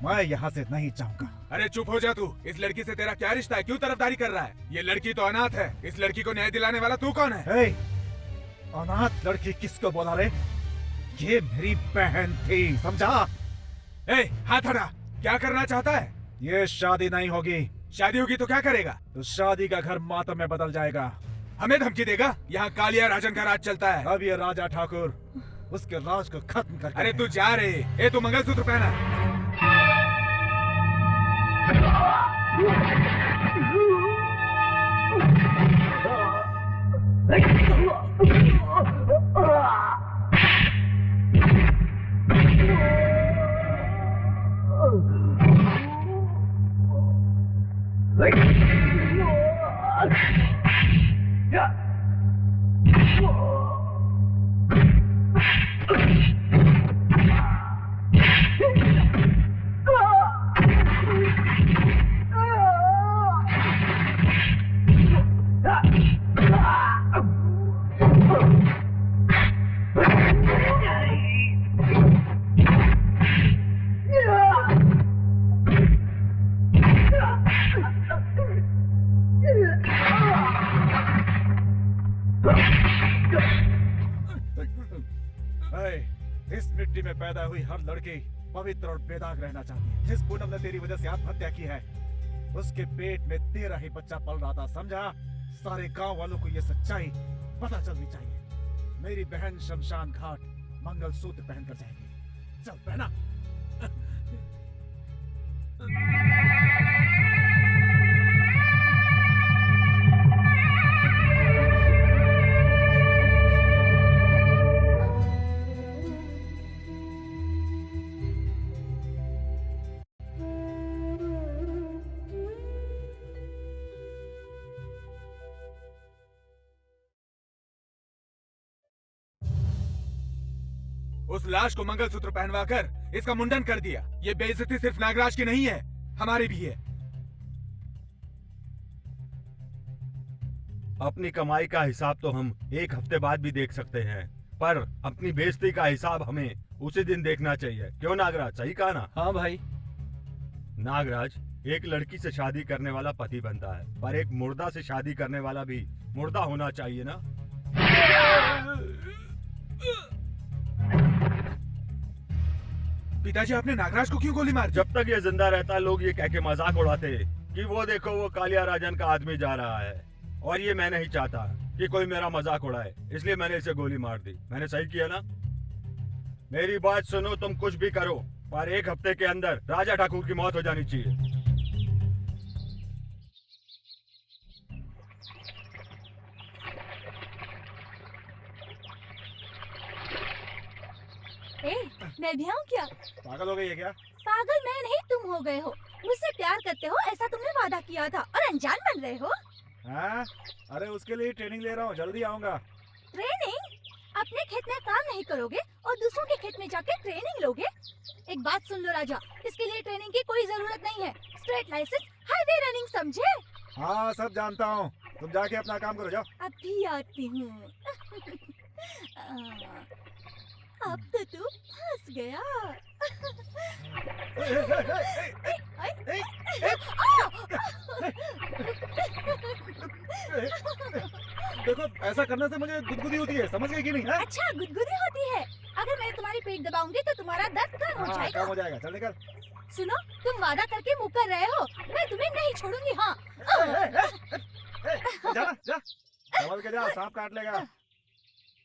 मैं यहाँ से नहीं जाऊंगा। अरे चुप हो जा तू। इस लड़की से तेरा क्या रिश्ता है? क्यों तरफदारी कर रहा है? ये लड़की तो अनाथ है। इस लड़की को न्याय दिलाने वाला तू कौन है? अनाथ लड़की किसको बोला रे? ये मेरी बहन थी, समझा? हाथ हटा। क्या करना चाहता है? ये शादी नहीं होगी। शादी होगी तो क्या करेगा? तो शादी का घर मातम में बदल जाएगा। हमें धमकी देगा? यहाँ कालिया राजन का राज चलता है। अब ये राजा ठाकुर उसके राज को खत्म कर। अरे तू जा रहे? तू मंगलसूत्र पहना। इस मिट्टी में पैदा हुई हर लड़की पवित्र और बेदाग रहना चाहती है। जिस पूनम ने तेरी वजह से आत्महत्या की है, उसके पेट में तेरा ही बच्चा पल रहा था, समझा? सारे गांव वालों को ये सच्चाई पता चलनी चाहिए। मेरी बहन शमशान घाट मंगलसूत्र पहनकर जाएगी। चल पहना। उस लाश को मंगलसूत्र पहनवाकर इसका मुंडन कर दिया। ये बेइज्जती सिर्फ नागराज की नहीं है, हमारी भी है। अपनी कमाई का हिसाब तो हम एक हफ्ते बाद भी देख सकते हैं, पर अपनी बेइज्जती का हिसाब हमें उसी दिन देखना चाहिए। क्यों नागराज, सही कहा ना? हाँ भाई। नागराज, एक लड़की से शादी करने वाला पति बनता है, पर एक मुर्दा से शादी करने वाला भी मुर्दा होना चाहिए ना? पिताजी, आपने नागराज को क्यों गोली मारी? जब तक ये जिंदा रहता लोग ये कह के मजाक उड़ाते कि वो देखो वो कालिया राजन का आदमी जा रहा है, और ये मैं नहीं चाहता कि कोई मेरा मजाक उड़ाए, इसलिए मैंने इसे गोली मार दी। मैंने सही किया ना? मेरी बात सुनो, तुम कुछ भी करो पर एक हफ्ते के अंदर राजा ठाकुर की मौत हो जानी चाहिए। ए, मैं भी आऊँ क्या? पागल हो गई है क्या? पागल मैं नहीं, तुम हो गए हो। मुझसे प्यार करते हो ऐसा तुमने वादा किया था और अनजान बन रहे हो। हाँ? अरे उसके लिए ट्रेनिंग ले रहा हूँ, जल्दी आऊंगा। ट्रेनिंग? अपने खेत में काम नहीं करोगे और दूसरों के खेत में जाके ट्रेनिंग लोगे? एक बात सुन लो राजा, इसके लिए ट्रेनिंग की कोई जरूरत नहीं है। स्ट्रेट लाइसेंस, हाईवे रनिंग, समझे? हाँ सब जानता हूँ, तुम जाके अपना काम करो, जाओ। अभी आती हूँ। अब तो तू फंस गया। देखो, ऐसा करने से मुझे गुदगुदी होती है, समझ गई कि नहीं? है? अच्छा, गुदगुदी होती है। अगर मैं तुम्हारी पेट दबाऊंगी तो तुम्हारा दर्द कम हो जाएगा। कम हो जाएगा, चल निकल। सुनो, तुम वादा करके मुकर रहे हो, मैं तुम्हें नहीं छोड़ूंगी। हाँ जा जा, संभल के जा, सांप काट लेगा।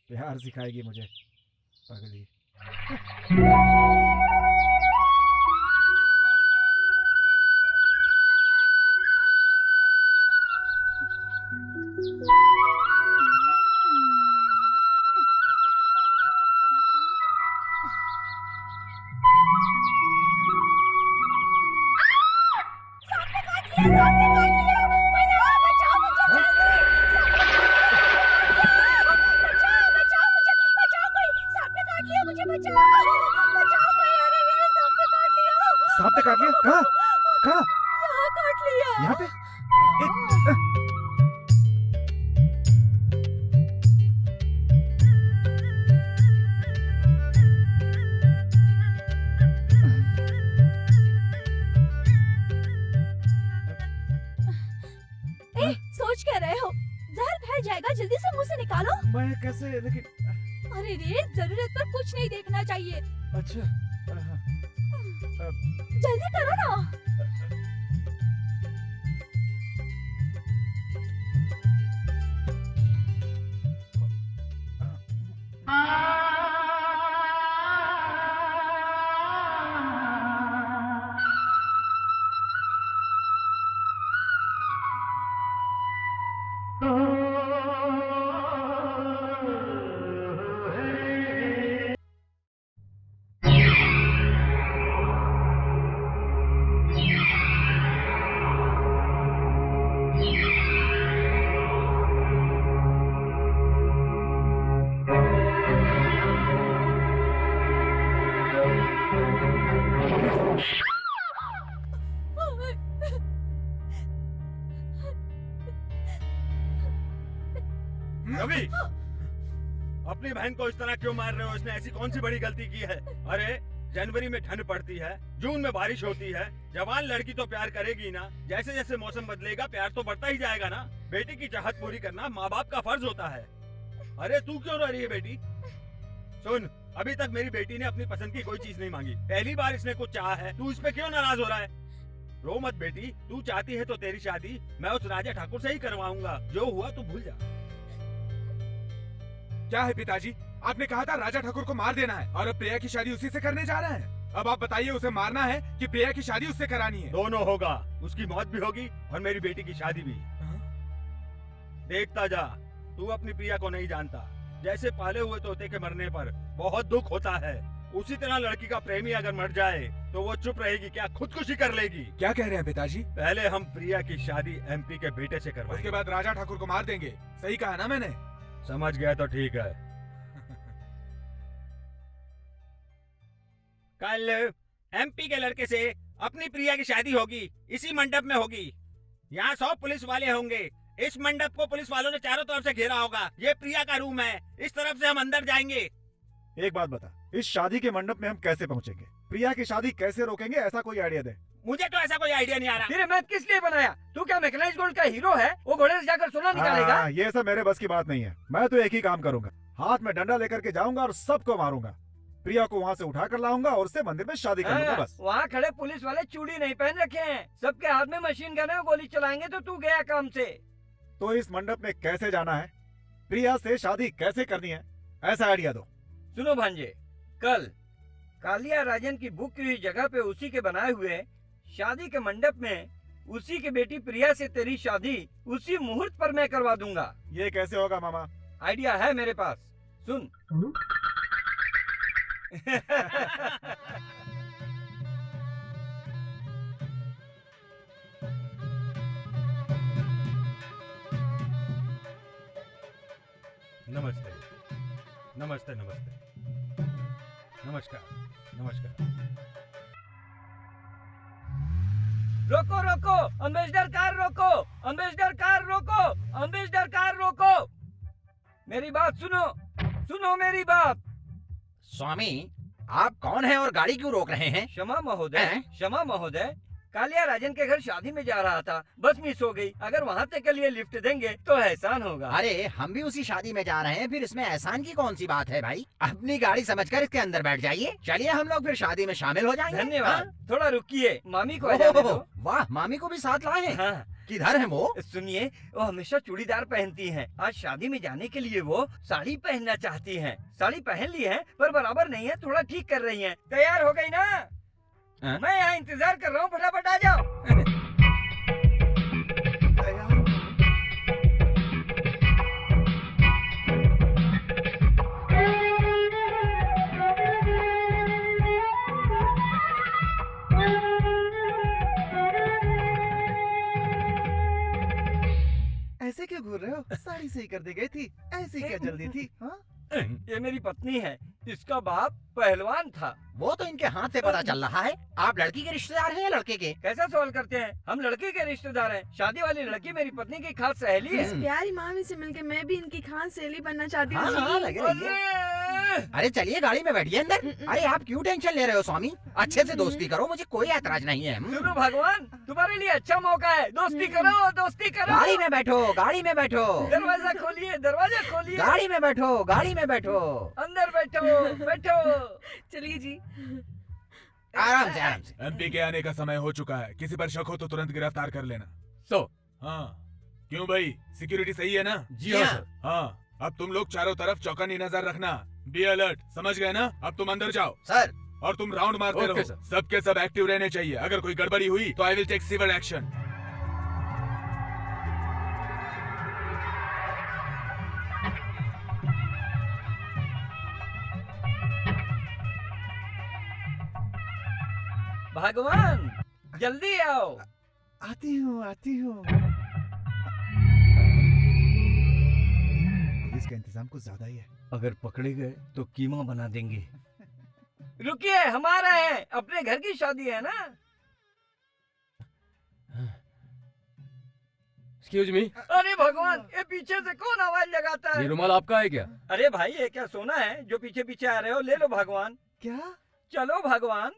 प्यार सिखाएगी मुझे पगली। सांप ने काट लिया? कहाँ? कहाँ? यहाँ काट लिया। यहाँ पे? सोच क्या रहे हो? जहर फैल जाएगा, जल्दी से मुंह से निकालो। मैं कैसे? लेकिन अरे रे, जरूरत पर कुछ नहीं देखना चाहिए। अच्छा, जल्दी करो ना। रवि, अपनी बहन को इस तरह क्यों मार रहे हो? इसने ऐसी कौन सी बड़ी गलती की है? अरे जनवरी में ठंड पड़ती है, जून में बारिश होती है, जवान लड़की तो प्यार करेगी ना। जैसे जैसे मौसम बदलेगा प्यार तो बढ़ता ही जाएगा ना। बेटी की चाहत पूरी करना माँ बाप का फर्ज होता है। अरे तू क्यों रो रही है बेटी? सुन, अभी तक मेरी बेटी ने अपनी पसंद की कोई चीज नहीं मांगी, पहली बार इसने कुछ चाहा है। तू इस पे क्यों नाराज हो रहा है? रो मत बेटी, तू चाहती है तो तेरी शादी मैं उस राजा ठाकुर से ही करवाऊंगा। जो हुआ तू भूल जा। क्या है पिताजी, आपने कहा था राजा ठाकुर को मार देना है और अब प्रिया की शादी उसी से करने जा रहे हैं। अब आप बताइए, उसे मारना है कि प्रिया की शादी उससे करानी है? दोनों होगा, उसकी मौत भी होगी और मेरी बेटी की शादी भी। देखता जा, तू अपनी प्रिया को नहीं जानता। जैसे पाले हुए तोते के मरने पर बहुत दुख होता है, उसी तरह लड़की का प्रेमी अगर मर जाए तो वो चुप रहेगी क्या? खुदकुशी कर लेगी। क्या कह रहे हैं पिताजी? पहले हम प्रिया की शादी एमपी के बेटे से करवाएंगे, उसके बाद राजा ठाकुर को मार देंगे। सही कहा ना मैंने? समझ गया तो ठीक है। कल एमपी के लड़के से अपनी प्रिया की शादी होगी, इसी मंडप में होगी। यहाँ 100 पुलिस वाले होंगे। इस मंडप को पुलिस वालों ने चारों तरफ से घेरा होगा। ये प्रिया का रूम है, इस तरफ से हम अंदर जाएंगे। एक बात बता, इस शादी के मंडप में हम कैसे पहुंचेंगे? प्रिया की शादी कैसे रोकेंगे? ऐसा कोई आइडिया दे। मुझे तो ऐसा कोई आइडिया नहीं आ रहा। फिर मैं किस लिए बनाया? तू क्या मैकेनाइज्ड गोल्ड का हीरो है? वो घोड़े से जाकर सोना निकालेगा? हाँ, ये सब मेरे बस की बात नहीं है। मैं तो एक ही काम करूंगा, हाथ में डंडा लेकर के जाऊंगा और सबको मारूंगा। प्रिया को वहाँ से उठा कर लाऊंगा और उससे मंदिर में शादी कर लूंगा बस। वहाँ खड़े पुलिस वाले चूड़ी नहीं पहन रखे हैं, सबके हाथ में मशीन गन है, गोली चलाएंगे तो तू गया काम से। तो इस मंडप में कैसे जाना है? प्रिया से शादी कैसे करनी है? ऐसा आइडिया दो। सुनो भांजे, कल कालिया राजन की बुक की हुई जगह पे उसी के बनाए हुए शादी के मंडप में उसी की बेटी प्रिया से तेरी शादी उसी मुहूर्त पर मैं करवा दूंगा। ये कैसे होगा मामा? आइडिया है मेरे पास, सुन। नमस्ते नमस्ते नमस्ते नमस्कार नमस्कार। रोको रोको, अम्बेसडर कार रोको, अम्बेसडर कार रोको, अम्बेसडर कार रोको। मेरी बात सुनो, सुनो मेरी बात। स्वामी, आप कौन हैं और गाड़ी क्यों रोक रहे हैं? क्षमा महोदय, क्षमा महोदय, कालिया राजन के घर शादी में जा रहा था, बस मिस हो गई। अगर वहाँ तक के लिए लिफ्ट देंगे तो एहसान होगा। अरे हम भी उसी शादी में जा रहे हैं, फिर इसमें एहसान की कौन सी बात है भाई? अपनी गाड़ी समझकर इसके अंदर बैठ जाइए। चलिए हम लोग फिर शादी में शामिल हो जाएंगे। धन्यवाद। थोड़ा रुकिए, मामी को आ जाने दो। वाह, मामी को भी साथ लाए हैं? हाँ। किधर है वो? सुनिए, वो हमेशा चूड़ीदार पहनती हैं। आज शादी में जाने के लिए वो साड़ी पहनना चाहती हैं। साड़ी पहन ली है पर बराबर नहीं है, थोड़ा ठीक कर रही हैं। तैयार हो गई ना? मैं यहाँ इंतजार कर रहा हूँ, फटाफट आ जाओ। ऐसे क्यों घूर रहे हो? साड़ी सही कर दी गई थी, ऐसी क्या जल्दी थी? हाँ? ये मेरी पत्नी है, इसका बाप पहलवान था। वो तो इनके हाथ से पता चल रहा है। आप लड़की के रिश्तेदार हैं या लड़के के? कैसा सवाल करते हैं? हम लड़के के रिश्तेदार हैं। शादी वाली लड़की मेरी पत्नी की खास सहेली है। इस प्यारी मामी से मिलके मैं भी इनकी खास सहेली बनना चाहती हूँ। हाँ, हाँ, लगे रहिए। अरे चलिए गाड़ी में बैठिए अंदर। अरे आप क्यों टेंशन ले रहे हो स्वामी? अच्छे से दोस्ती करो, मुझे कोई ऐतराज नहीं है। सुनो भगवान, तुम्हारे लिए अच्छा मौका है, दोस्ती करो, दोस्ती करो। गाड़ी में बैठो, गाड़ी में बैठो। दरवाजा खोलिए, दरवाजा खोलिए। गाड़ी में बैठो, गाड़ी में बैठो। अंदर बैठो, बैठो। चलिए जी, आराम से, आराम से। एमपी के आने का समय हो चुका है, किसी पर शक हो तो तुरंत गिरफ्तार कर लेना। हाँ, क्यों भाई, सिक्योरिटी सही है ना? जी हाँ सर। हाँ, अब तुम लोग चारों तरफ चौकन्नी नजर रखना। बी अलर्ट, समझ गए ना? अब तुम अंदर जाओ सर। और तुम राउंड मारते रहो। सबके सब एक्टिव रहने चाहिए। अगर कोई गड़बड़ी हुई तो I will take civil action. भगवान जल्दी आओ। आती हूँ, आती हूँ। इसका इंतजाम कुछ ज्यादा ही है। अगर पकड़े गए तो कीमा बना देंगे। रुकिए, हमारा है, अपने घर की शादी है ना। एक्सक्यूज मी, अरे भगवान, ये पीछे से कौन आवाज लगाता ये है? रुमाल आपका है क्या? अरे भाई, ये क्या सोना है जो पीछे पीछे आ रहे हो? ले लो भगवान। क्या? चलो भगवान।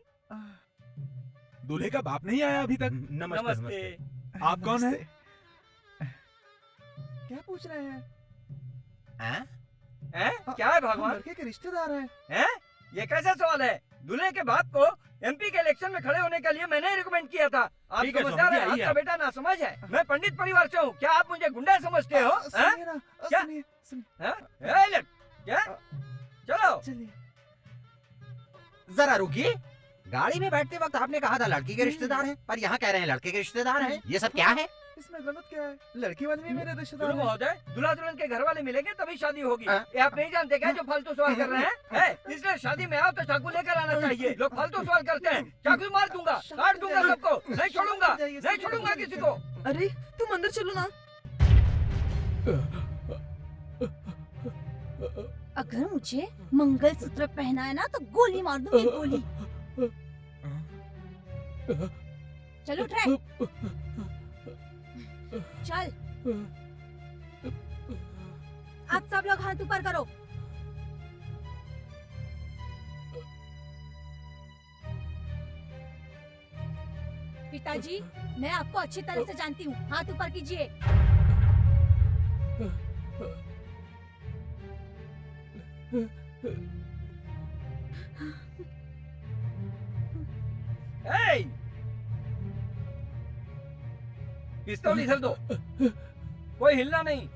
दूल्हे का बाप नहीं आया अभी तक। नमस्ते। आप कौन है? क्या पूछ रहे हैं? क्या है भगवान? लड़के के रिश्तेदार हैं। हैं? ये कैसा सवाल है? दूल्हे के बाप को एमपी के इलेक्शन में खड़े होने के लिए मैंने रिकमेंड किया था। आप ठीक है, समझदार हैं, समझिए, आइए आपका आप। बेटा नासमझ है। मैं पंडित परिवार से हूँ, क्या आप मुझे गुंडा समझते हो? हैं? सुनिए ना, क्या? सुनिए। हैं? ए, लट, क्या? चलो। चलिए। जरा रुकिए, गाड़ी में बैठते वक्त आपने कहा था लड़की के रिश्तेदार हैं, पर यहाँ कह रहे हैं लड़के के रिश्तेदार हैं। ये सब क्या है? इसमें गलत क्या है? लड़की वाले भी मेरे रिश्तेदार सुनो हैं। महोदय, दूल्हा दुल्हन के घर वाले मिलेंगे तभी शादी होगी। हाँ? ये आप नहीं जानते क्या जो फालतू सवाल कर रहे हैं? इसलिए शादी में आओ तो चाकू लेकर आना चाहिए। लोग फालतू सवाल करते हैं, चाकू मार दूंगा, काट दूंगा सबको, नहीं छोड़ूंगा, नहीं छोड़ूंगा किसी को। अरे तुम अंदर चलो ना। अगर मुझे मंगलसूत्र पहनाया ना तो गोली मार दूंगी, गोली। चलो ट्रैक, चल। आप सब लोग हाथ ऊपर करो। पिताजी, मैं आपको अच्छी तरह से जानती हूँ, हाथ ऊपर कीजिए। Hey! पिस्तौल इधर दो, कोई हिलना नहीं।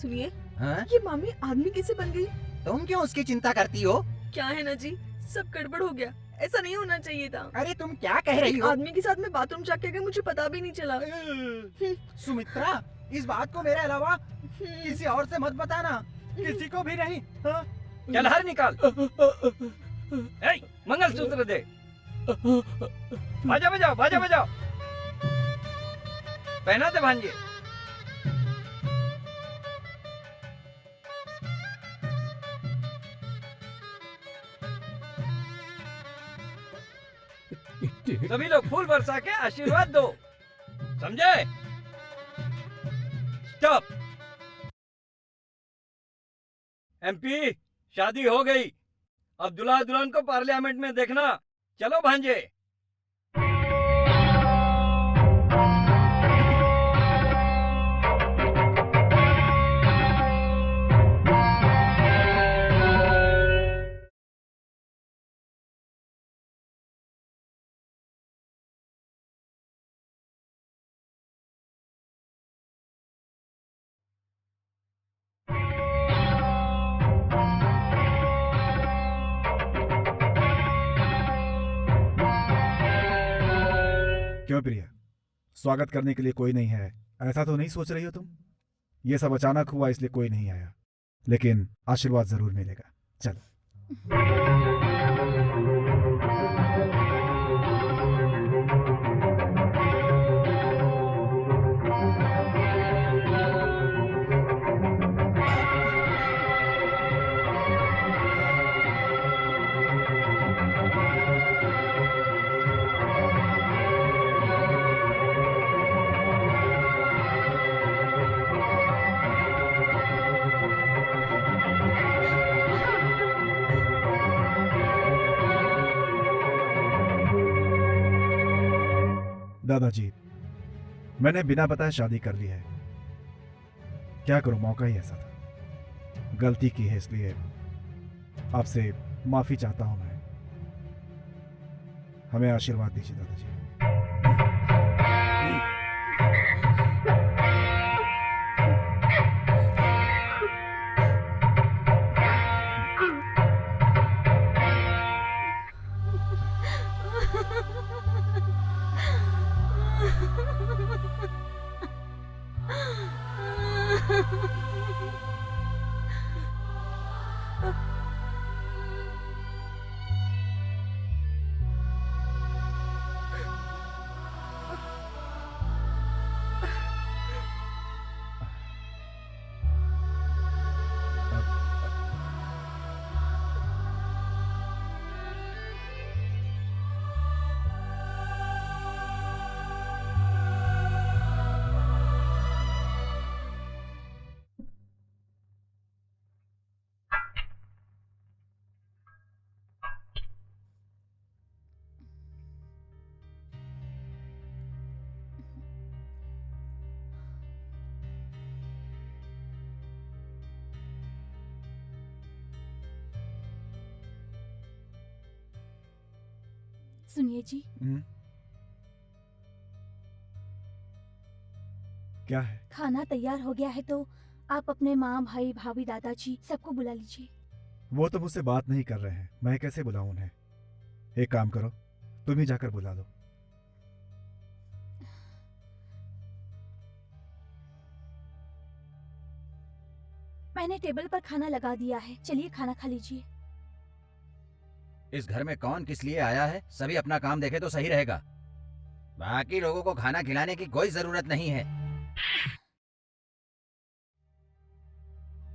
सुनिए, हाँ? ये मामी आदमी कैसे बन गई? तुम क्यों उसकी चिंता करती हो? क्या है ना जी, सब गड़बड़ हो गया। ऐसा नहीं होना चाहिए था। अरे तुम क्या कह रही एक हो? आदमी के साथ मैं बाथरूम जाके गई, मुझे पता भी नहीं चला। सुमित्रा, इस बात को मेरे अलावा किसी और से मत बताना, किसी को भी नहीं। हाँ? चल हर निकाल। ए, मंगलसूत्र दे। बाजा बजाओ, बाजा बजाओ। पहना दे भांजे। सभी लोग फूल बरसा के आशीर्वाद दो, समझे? स्टॉप। एमपी, शादी हो गई। अब दुल्हा दुल्हन को पार्लियामेंट में देखना। चलो भांजे। क्यों प्रिया, स्वागत करने के लिए कोई नहीं है, ऐसा तो नहीं सोच रही हो तुम? ये सब अचानक हुआ इसलिए कोई नहीं आया, लेकिन आशीर्वाद जरूर मिलेगा। चलो। दादाजी, मैंने बिना बताए शादी कर ली है। क्या करूं, मौका ही ऐसा था। गलती की है, इसलिए आपसे माफी चाहता हूं मैं। हमें आशीर्वाद दीजिए दादाजी। सुनिए जी, क्या है? खाना तैयार हो गया है तो आप अपने माँ, भाई, भाभी, दादाजी सबको बुला लीजिए। वो तो मुझसे बात नहीं कर रहे हैं, मैं कैसे बुलाऊं उन्हें? एक काम करो, तुम ही जाकर बुला लो। मैंने टेबल पर खाना लगा दिया है, चलिए खाना खा लीजिए। इस घर में कौन किस लिए आया है, सभी अपना काम देखे तो सही रहेगा। बाकी लोगों को खाना खिलाने की कोई जरूरत नहीं है।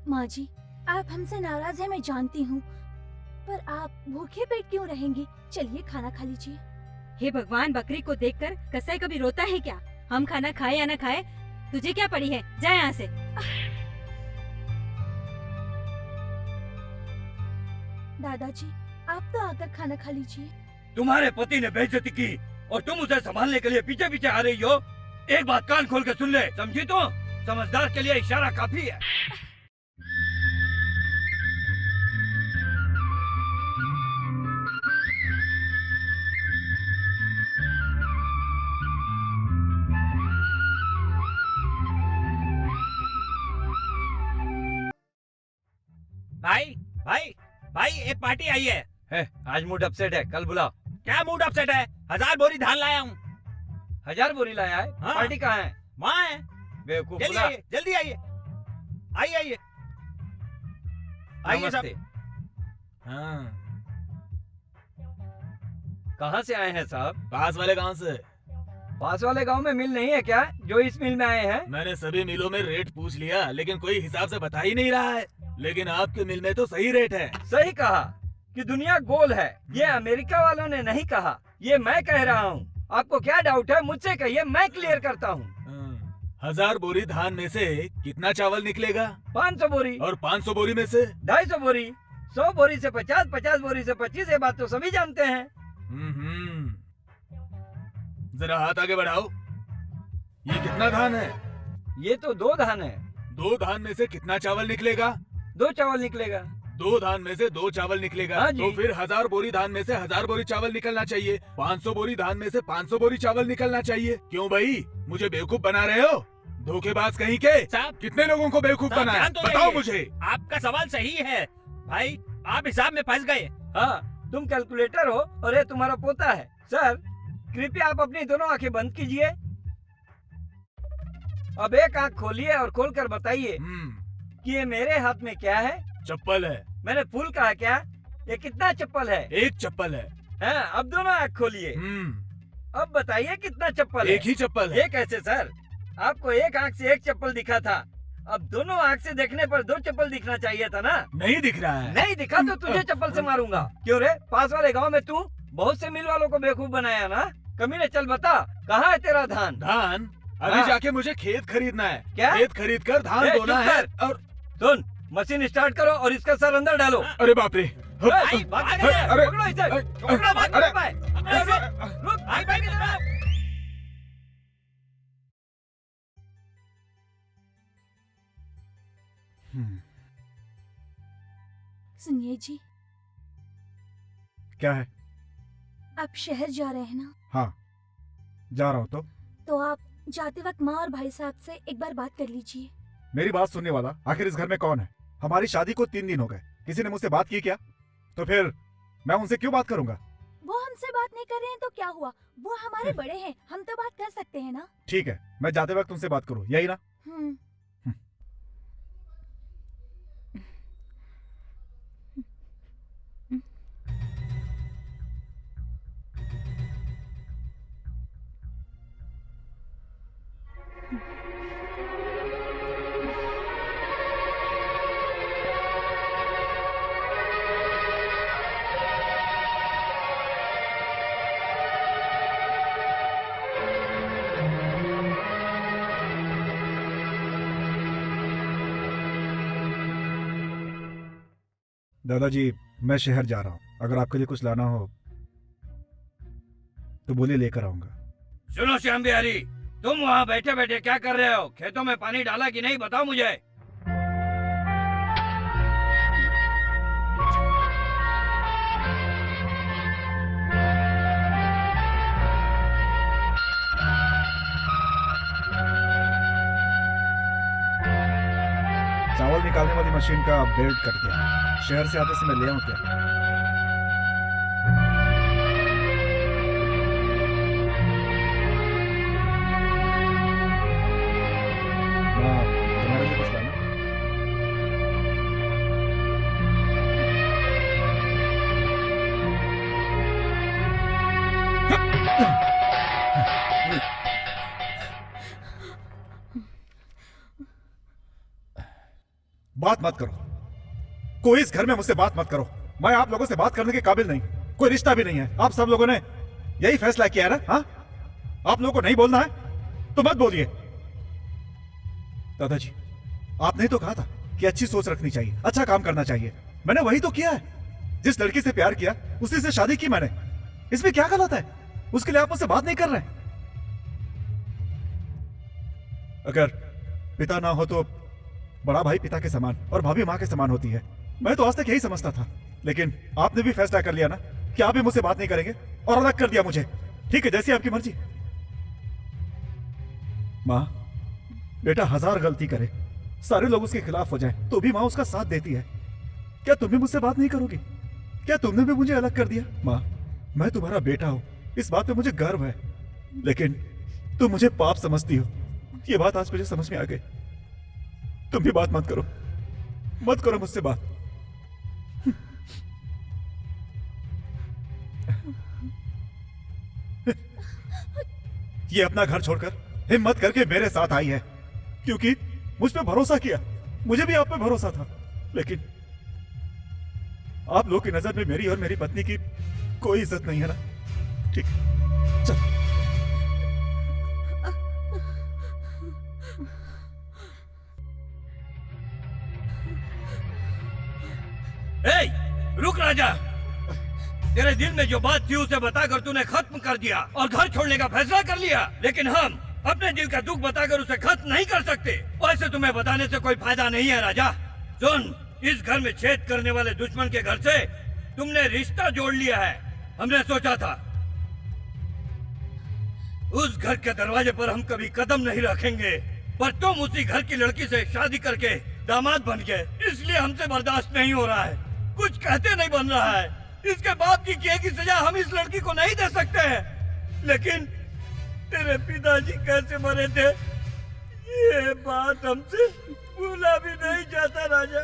माँ जी, आप हमसे नाराज हैं मैं जानती हूँ, पर आप भूखे पेट क्यों रहेंगी? चलिए खाना खा लीजिए। हे भगवान, बकरी को देखकर कसाई कभी रोता है क्या? हम खाना खाए या ना खाए, तुझे क्या पड़ी है? जा यहाँ से। दादाजी, आप तो आकर खाना खा लीजिए। तुम्हारे पति ने बेइज्जती की और तुम उसे संभालने के लिए पीछे पीछे आ रही हो। एक बात कान खोल के सुन ले, समझी? तो समझदार के लिए इशारा काफी है। भाई भाई भाई, एक पार्टी आई है। आज मूड अपसेट है, कल बुलाओ। क्या मूड अपसेट है? 1000 बोरी धान लाया हूँ। 1000 बोरी लाया है? हाँ। पार्टी कहाँ है? वहाँ है। बेवकूफ, जल्दी बुला। आइए, जल्दी आइए, आइए आइए आइए सब। नमस्ते। हाँ, कहाँ से आए हैं साहब? पास वाले गांव से। पास वाले गांव में मिल नहीं है क्या, जो इस मिल में आए हैं? मैंने सभी मिलों में रेट पूछ लिया, लेकिन कोई हिसाब से बता ही नहीं रहा है। लेकिन आपके मिल में तो सही रेट है। सही कहा कि दुनिया गोल है, ये अमेरिका वालों ने नहीं कहा, ये मैं कह रहा हूँ। आपको क्या डाउट है, मुझसे कहिए, मैं क्लियर करता हूँ। 1000 बोरी धान में से कितना चावल निकलेगा? 500 बोरी। और 500 बोरी में से 250 बोरी। 100 बोरी से 50, 50 बोरी से 25, ये बात तो सभी जानते हैं। जरा हाथ आगे बढ़ाओ। ये कितना धान है? ये तो 2 धान है। 2 धान में से कितना चावल निकलेगा? 2 चावल निकलेगा। 2 धान में से 2 चावल निकलेगा। हाँ जी। तो फिर 1000 बोरी धान में से 1000 बोरी चावल निकलना चाहिए। 500 बोरी धान में से 500 बोरी चावल निकलना चाहिए। क्यों भाई, मुझे बेवकूफ बना रहे हो? धोखेबाज कहीं के। साहब, कितने लोगों को बेवकूफ साहब, बनाया? ध्यान तो बताओ रहिए। मुझे। आपका सवाल सही है भाई, आप हिसाब में फंस गए। हाँ, तुम कैलकुलेटर हो और ये तुम्हारा पोता है। सर, कृपया आप अपनी दोनों आंखें बंद कीजिए। अब एक आंख खोलिए और खोलकर बताइए कि ये मेरे हाथ में क्या है? चप्पल है। मैंने फूल कहा क्या? ये कितना चप्पल है? एक चप्पल है। हाँ, अब दोनों आंख खोलिए। अब बताइए कितना चप्पल है? एक ही चप्पल है। ये कैसे सर? आपको एक आंख से एक चप्पल दिखा था, अब दोनों आंख से देखने पर 2 चप्पल दिखना चाहिए था ना? नहीं दिख रहा है। नहीं दिखा तो तुझे चप्पल से मारूंगा। क्यों रे, पास वाले गांव में तू बहुत से मिल वालों को बेवकूफ बनाया ना? कमीने, चल बता, कहाँ है तेरा धान? धान? अभी हाँ। जाके मुझे खेत खरीदना है। क्या? खेत खरीद कर धान ए, बोना चुप है। कर। और सुन, मशीन स्टार्ट करो और इसका सर अंदर डालो। अरे बाप रे। भाई, भाग के जाए। अरे, पकड़ो इसे। अरे, पकड़ो, भाग अरे, नहीं पाए। पकड़ो इसे। रुक, भाई, भाई की तरफ। सुनिए जी, क्या है? आप शहर जा रहे हैं ना? हाँ, जा रहा हूँ। तो आप जाते वक्त माँ और भाई साहब से एक बार बात कर लीजिए। मेरी बात सुनने वाला आखिर इस घर में कौन है? हमारी शादी को 3 दिन हो गए, किसी ने मुझसे बात की क्या? तो फिर मैं उनसे क्यों बात करूंगा? वो हमसे बात नहीं कर रहे हैं तो क्या हुआ, वो हमारे बड़े हैं, हम तो बात कर सकते हैं ना। ठीक है, मैं जाते वक्त उनसे बात करूँ, यही ना? दादाजी, मैं शहर जा रहा हूँ, अगर आपके लिए कुछ लाना हो तो बोलिए, लेकर आऊंगा। सुनो श्याम बिहारी, तुम वहाँ बैठे बैठे क्या कर रहे हो? खेतों में पानी डाला कि नहीं, बताओ मुझे। चावल निकालने वाली मशीन का बेल्ट कट गया। शहर से आते समय ले आऊं क्या? माँ, तुम्हारे लिए कुछ लाना? बात मत करो, कोई इस घर में मुझसे बात मत करो। मैं आप लोगों से बात करने के काबिल नहीं, कोई रिश्ता भी नहीं है। आप सब लोगों ने यही फैसला किया है ना? हाँ, आप लोगों को नहीं बोलना है तो मत बोलिए। दादाजी, आपने तो कहा था कि अच्छी सोच रखनी चाहिए, अच्छा काम करना चाहिए। मैंने वही तो किया है। जिस लड़की से प्यार किया उसी से शादी की मैंने। इसमें क्या गलत है? उसके लिए आप मुझसे बात नहीं कर रहे? अगर पिता ना हो तो बड़ा भाई पिता के समान और भाभी माँ के समान होती है। मैं तो आज तक यही समझता था, लेकिन आपने भी फैसला कर लिया ना कि आप भी मुझसे बात नहीं करेंगे और अलग कर दिया मुझे। ठीक है, जैसी आपकी मर्जी। माँ, बेटा हजार गलती करे, सारे लोग उसके खिलाफ हो जाएं, तो भी माँ उसका साथ देती है। क्या तुम भी मुझसे बात नहीं करोगी? क्या तुमने भी मुझे अलग कर दिया? माँ, मैं तुम्हारा बेटा हूं, इस बात पे मुझे गर्व है, लेकिन तुम मुझे पाप समझती हो। ये बात आज मुझे समझ में आ गई। तुम भी बात मत करो मुझसे बात। ये अपना घर छोड़कर हिम्मत करके मेरे साथ आई है क्योंकि मुझ पे भरोसा किया। मुझे भी आप पे भरोसा था, लेकिन आप लोग की नजर में मेरी और मेरी पत्नी की कोई इज्जत नहीं है ना? ठीक, चल। रुक राजा, तेरे दिल में जो बात थी उसे बताकर तूने खत्म कर दिया और घर छोड़ने का फैसला कर लिया, लेकिन हम अपने दिल का दुख बताकर उसे खत्म नहीं कर सकते। वैसे तुम्हें बताने से कोई फायदा नहीं है राजा। सुन, इस घर में छेद करने वाले दुश्मन के घर से तुमने रिश्ता जोड़ लिया है। हमने सोचा था उस घर के दरवाजे पर हम कभी कदम नहीं रखेंगे, पर तुम उसी घर की लड़की से शादी करके दामाद बन गए, इसलिए हमसे बर्दाश्त नहीं हो रहा है। कुछ कहते नहीं बन रहा है। इसके बाप की किए की सजा हम इस लड़की को नहीं दे सकते हैं। लेकिन तेरे पिताजी कैसे मरे थे ये बात हमसे भूला भी नहीं जाता राजा।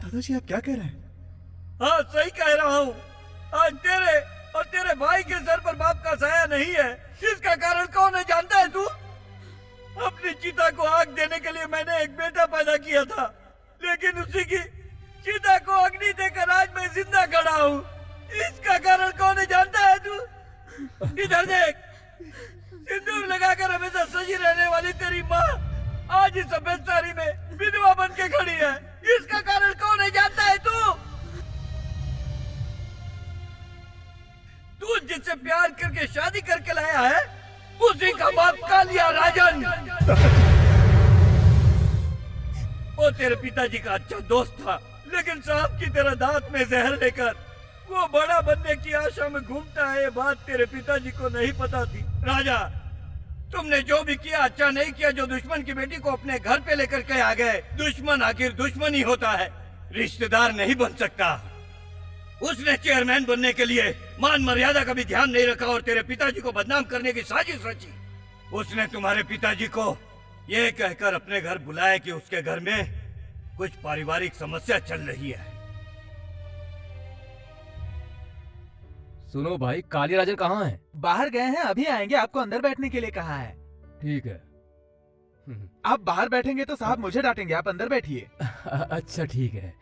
दादाजी, आप क्या कह रहे हैं? हाँ, सही कह रहा हूँ। आज तेरे और तेरे भाई के सर पर बाप का साया नहीं है। इसका कारण कौन है जानता है तू? अपनी चिता को आग देने के लिए मैंने एक बेटा पैदा किया था, लेकिन उसी की चिता को अग्नि देकर आज मैं जिंदा खड़ा हूँ। इसका कारण कौन है जानता है तू? इधर देख, सिंदूर लगाकर हमेशा सजी रहने वाली तेरी माँ आज इस सफेद साड़ी में विधवा बन के खड़ी है। इसका कारण कौन है जानता है तू? तू जिससे प्यार करके शादी करके लाया है उसी का बाप कालिया राजन। वो तेरे पिताजी का अच्छा दोस्त था, लेकिन सांप की तरह दांत में जहर लेकर वो बड़ा बनने की आशा में घूमता है। ये बात तेरे पिताजी को नहीं पता थी। राजा, तुमने जो भी किया अच्छा नहीं किया जो दुश्मन की बेटी को अपने घर पे लेकर के आ गए। दुश्मन आखिर दुश्मन ही होता है, रिश्तेदार नहीं बन सकता। उसने चेयरमैन बनने के लिए मान मर्यादा का भी ध्यान नहीं रखा और तेरे पिताजी को बदनाम करने की साजिश रची। उसने तुम्हारे पिताजी को ये कहकर अपने घर बुलाया कि उसके घर में कुछ पारिवारिक समस्या चल रही है। सुनो भाई, कालिया राजन कहाँ है? बाहर गए हैं, अभी आएंगे। आपको अंदर बैठने के लिए कहा है। ठीक है। आप बाहर बैठेंगे तो साहब मुझे डांटेंगे। आप अंदर बैठिए। अच्छा ठीक है।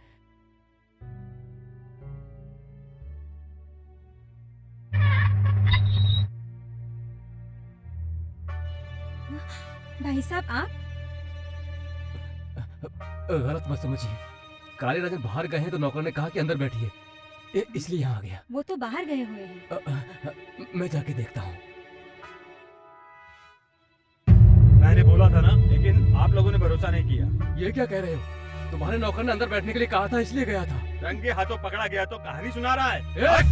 भाई साहब, आप गलत मत समझिए। कालिया राजन बाहर गए हैं तो नौकर ने कहा कि अंदर बैठिए, इसलिए यहाँ आ गया। वो तो बाहर गए हुए हैं। मैं जाके देखता हूँ। मैंने बोला था ना, लेकिन आप लोगों ने भरोसा नहीं किया। ये क्या कह रहे हो? तुम्हारे नौकर ने अंदर बैठने के लिए कहा था, इसलिए गया था। रंगे हाथों पकड़ा गया तो कहानी सुना रहा है।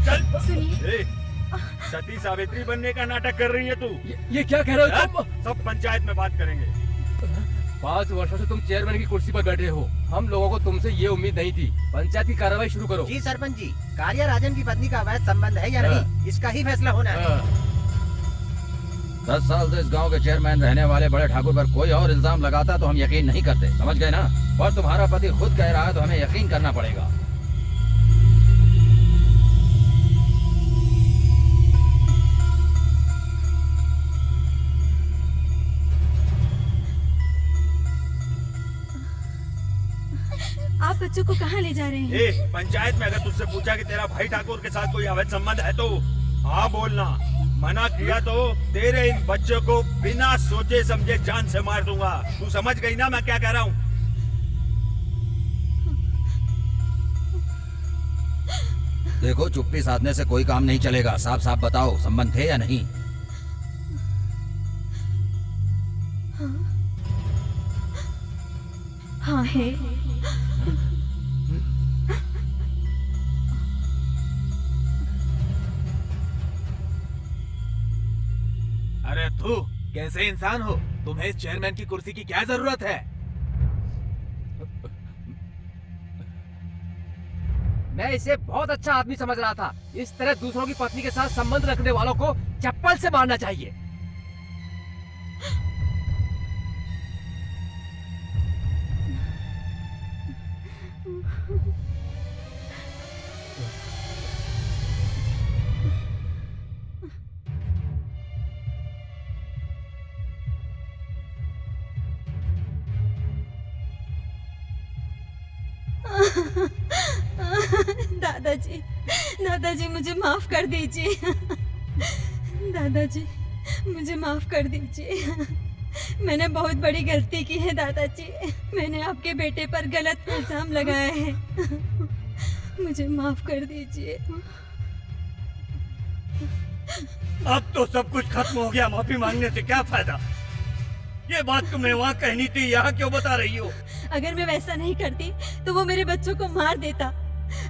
चल सुनिए, सती सावित्री बनने का नाटक कर रही है तू। ये क्या कह रहे हो तुम? सब पंचायत में बात करेंगे। 5 वर्षों से तुम चेयरमैन की कुर्सी पर बैठे हो। हम लोगों को तुमसे ये उम्मीद नहीं थी। पंचायत की कार्रवाई शुरू करो। जी सरपंच जी, कालिया राजन की पत्नी का अवैध संबंध है या नहीं, इसका ही फैसला होना है। 10 साल से इस गांव के चेयरमैन रहने वाले बड़े ठाकुर पर कोई और इल्जाम लगाता तो हम यकीन नहीं करते, समझ गए ना? और तुम्हारा पति खुद कह रहा है तो हमें यकीन करना पड़ेगा। आप बच्चों को कहाँ ले जा रहे हैं? पंचायत में अगर तुझसे पूछा कि तेरा भाई ठाकुर के साथ कोई अवैध संबंध है तो हाँ बोलना, मना किया तो तेरे इन बच्चों को बिना सोचे समझे जान से मार दूंगा। तू समझ गई ना मैं क्या कह रहा हूँ? देखो, चुप्पी साधने से कोई काम नहीं चलेगा। साफ साफ बताओ, संबंध थे या नहीं? हाँ है। अरे तू कैसे इंसान हो? तुम्हें इस चेयरमैन की कुर्सी की क्या जरूरत है? मैं इसे बहुत अच्छा आदमी समझ रहा था। इस तरह दूसरों की पत्नी के साथ संबंध रखने वालों को चप्पल से मारना चाहिए। दादाजी, दादाजी मुझे माफ कर दीजिए। दादाजी मुझे माफ कर दीजिए। मैंने बहुत बड़ी गलती की है दादाजी। मैंने आपके बेटे पर गलत इल्जाम लगाया है। मुझे माफ कर दीजिए। अब तो सब कुछ खत्म हो गया, माफी मांगने से क्या फायदा? ये बात तुम्हें वहाँ कहनी थी, यहाँ क्यों बता रही हो? अगर मैं वैसा नहीं करती तो वो मेरे बच्चों को मार देता।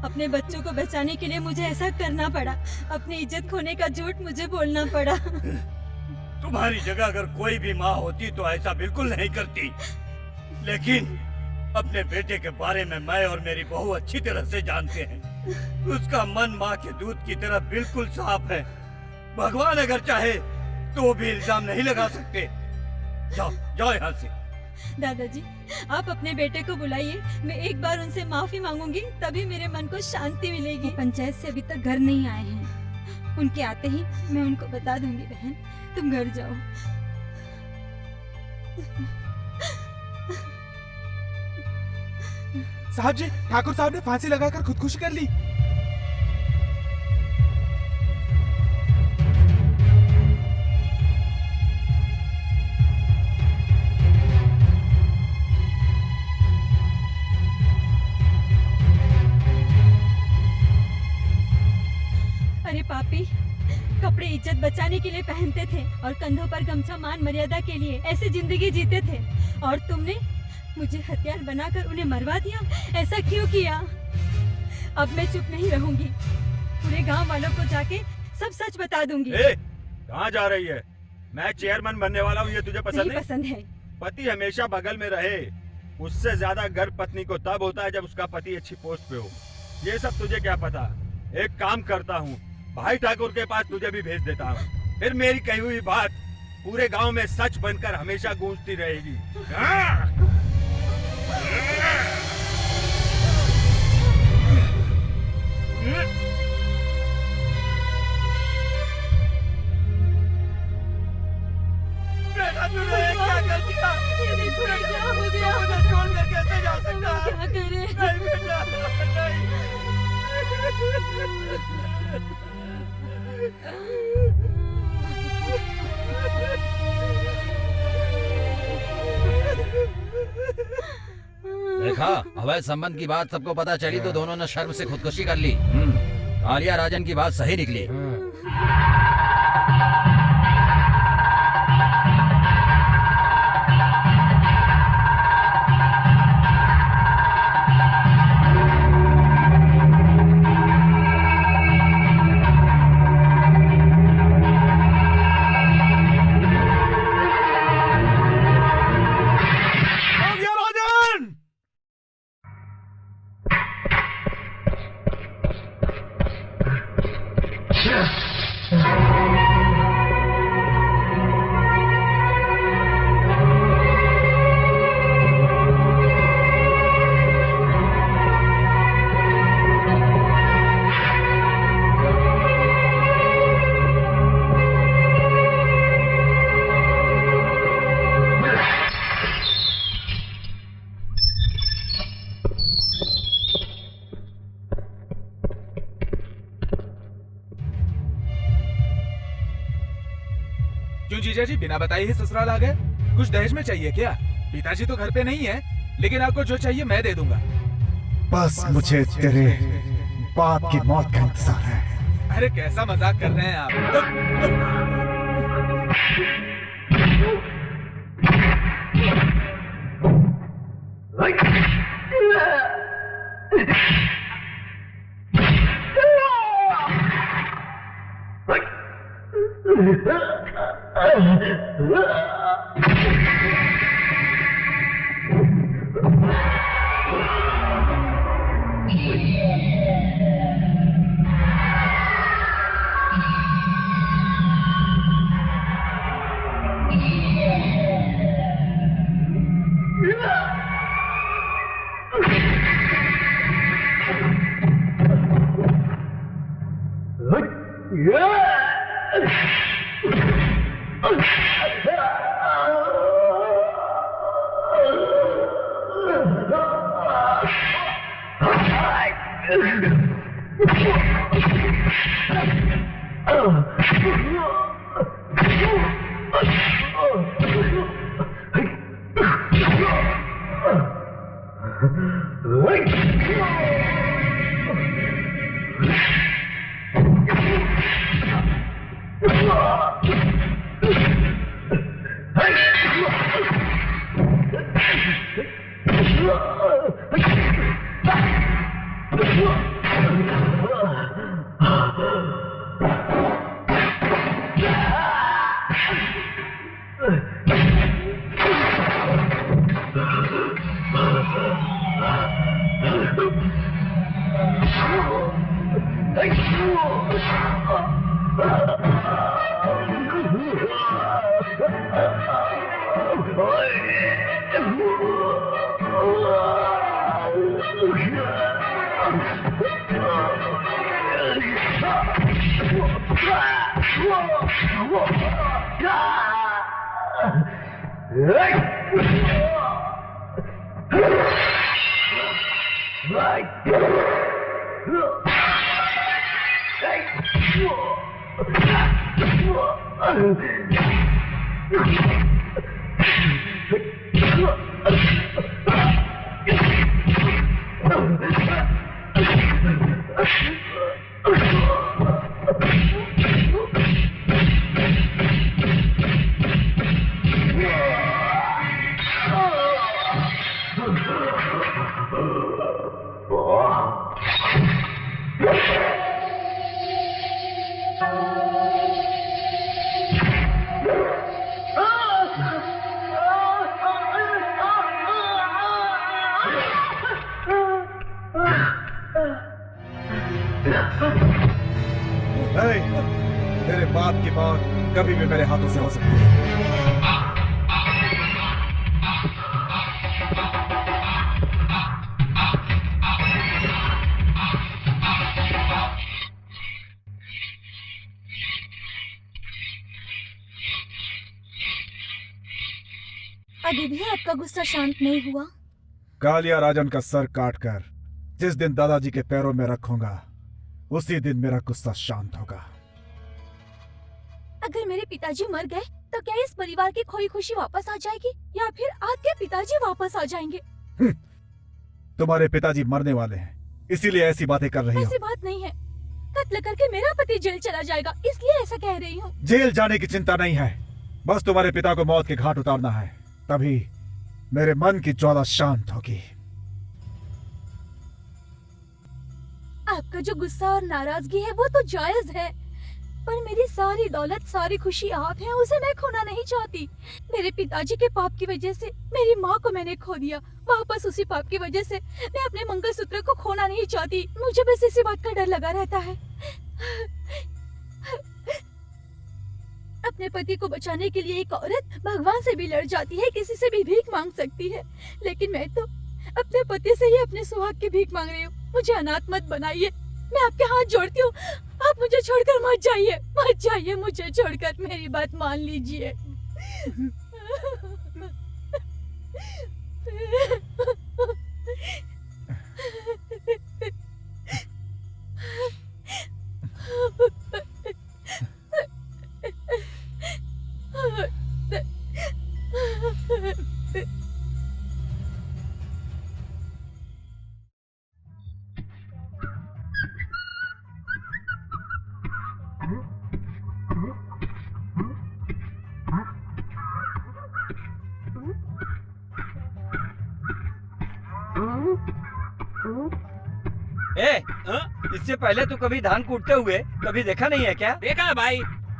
अपने बच्चों को बचाने के लिए मुझे ऐसा करना पड़ा। अपनी इज्जत खोने का झूठ मुझे बोलना पड़ा। तुम्हारी जगह अगर कोई भी माँ होती तो ऐसा बिल्कुल नहीं करती। लेकिन अपने बेटे के बारे में मैं और मेरी बहू अच्छी तरह से जानते हैं। उसका मन माँ के दूध की तरह बिल्कुल साफ है। भगवान अगर चाहे तो वो भी इल्जाम नहीं लगा सकते। जाओ जाओ यहाँ से। दादाजी आप अपने बेटे को बुलाइए। मैं एक बार उनसे माफी मांगूंगी, तभी मेरे मन को शांति मिलेगी। पंचायत से अभी तक घर नहीं आए हैं। उनके आते ही मैं उनको बता दूंगी। बहन तुम घर जाओ। साहब जी, ठाकुर साहब ने फांसी लगाकर खुदकुशी कर ली। अरे पापी, कपड़े इज्जत बचाने के लिए पहनते थे और कंधों पर गमछा मान मर्यादा के लिए ऐसे जिंदगी जीते थे, और तुमने मुझे हथियार बनाकर उन्हें मरवा दिया। ऐसा क्यों किया? अब मैं चुप नहीं रहूंगी। पूरे गांव वालों को जाके सब सच बता दूंगी। कहाँ जा रही है? मैं चेयरमैन बनने वाला हूँ, ये तुझे पसंद नहीं पसंद है। पति हमेशा बगल में रहे, उससे ज्यादा गर्व पत्नी को तब होता है जब उसका पति अच्छी पोस्ट पे हो। ये सब तुझे क्या पता? एक काम करता हूँ, भाई ठाकुर के पास तुझे भी भेज देता हूँ। फिर मेरी कही हुई बात पूरे गांव में सच बनकर हमेशा गूंजती रहेगी। बेटा तूने क्या कर दिया? ये देखो क्या हो गया। मुझे छोड़कर कैसे जा सकता है? क्या करे? नहीं बेटा, नहीं। देखा, अवैध संबंध की बात सबको पता चली तो दोनों ने शर्म से खुदकुशी कर ली। कालिया राजन की बात सही निकली। क्यों जीजा जी बिना बताए ही ससुराल आ गए? कुछ दहेज में चाहिए क्या? पिताजी तो घर पे नहीं है, लेकिन आपको जो चाहिए मैं दे दूंगा। बस मुझे तेरे बाप की मौत का इंतजार है। अरे कैसा मजाक कर रहे हैं आप? तेरे बाप की मौत कभी भी मेरे हाथों से हो सकती है। अभी भी आपका गुस्सा शांत नहीं हुआ? कालिया राजन का सर काटकर जिस दिन दादाजी के पैरों में रखूंगा उसी दिन मेरा गुस्सा शांत होगा। अगर मेरे पिताजी मर गए तो क्या इस परिवार की खोई खुशी वापस आ जाएगी या फिर आपके पिताजी वापस आ जाएंगे? तुम्हारे पिताजी मरने वाले हैं इसीलिए ऐसी बातें कर रही हो। ऐसी बात नहीं है, कत्ल करके मेरा पति जेल चला जाएगा इसलिए ऐसा कह रही हूँ। जेल जाने की चिंता नहीं है, बस तुम्हारे पिता को मौत के घाट उतारना है, तभी मेरे मन की ज्वाला शांत होगी। आपका जो गुस्सा और नाराजगी है वो तो जायज है, पर मेरी सारी दौलत सारी खुशी आप हैं, उसे मैं खोना नहीं चाहती। मेरे पिताजी के पाप की वजह से मेरी माँ को मैंने खो दिया, वापस उसी पाप की वजह से मैं अपने मंगलसूत्र को खोना नहीं चाहती। मुझे बस इसी बात का डर लगा रहता है। अपने पति को बचाने के लिए एक औरत भगवान से भी लड़ जाती है, किसी से भी भीख मांग सकती है, लेकिन मैं तो अपने पति से ही अपने सुहाग की भीख मांग रही हूँ। मुझे अनाथ मत बनाइए, मैं आपके हाथ जोड़ती हूँ, आप मुझे छोड़कर मत जाइए, मुझे छोड़कर, मेरी बात मान लीजिए। इससे पहले तू कभी धान कूटते हुए कभी देखा नहीं है क्या? देखा है भाई,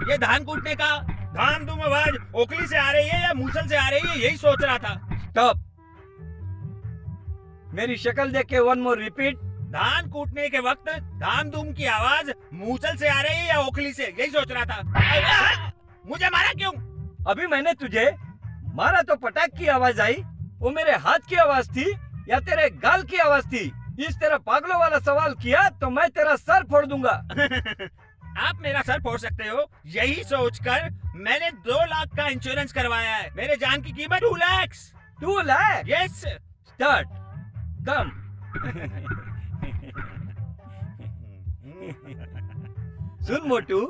ये धान कूटने का धान धूम आवाज ओखली से आ रही है या मूसल से आ रही है, यही सोच रहा था। स्टॉप। मेरी शक्ल देख के वन मोर रिपीट। धान कूटने के वक्त धाम धूम की आवाज मूसल से आ रही है या ओखली से, यही सोच रहा था। मुझे मारा क्यों? अभी मैंने तुझे मारा तो पटाख की आवाज आई, वो मेरे हाथ की आवाज थी या तेरे गाल की आवाज थी? इस तरह पागलों वाला सवाल किया तो मैं तेरा सर फोड़ दूंगा। आप मेरा सर फोड़ सकते हो, यही सोचकर मैंने 2 लाख का इंश्योरेंस करवाया है। मेरे जान की कीमत 2 लाख। 2 लाख? यस। स्टार्ट। कम। सुन मोटू,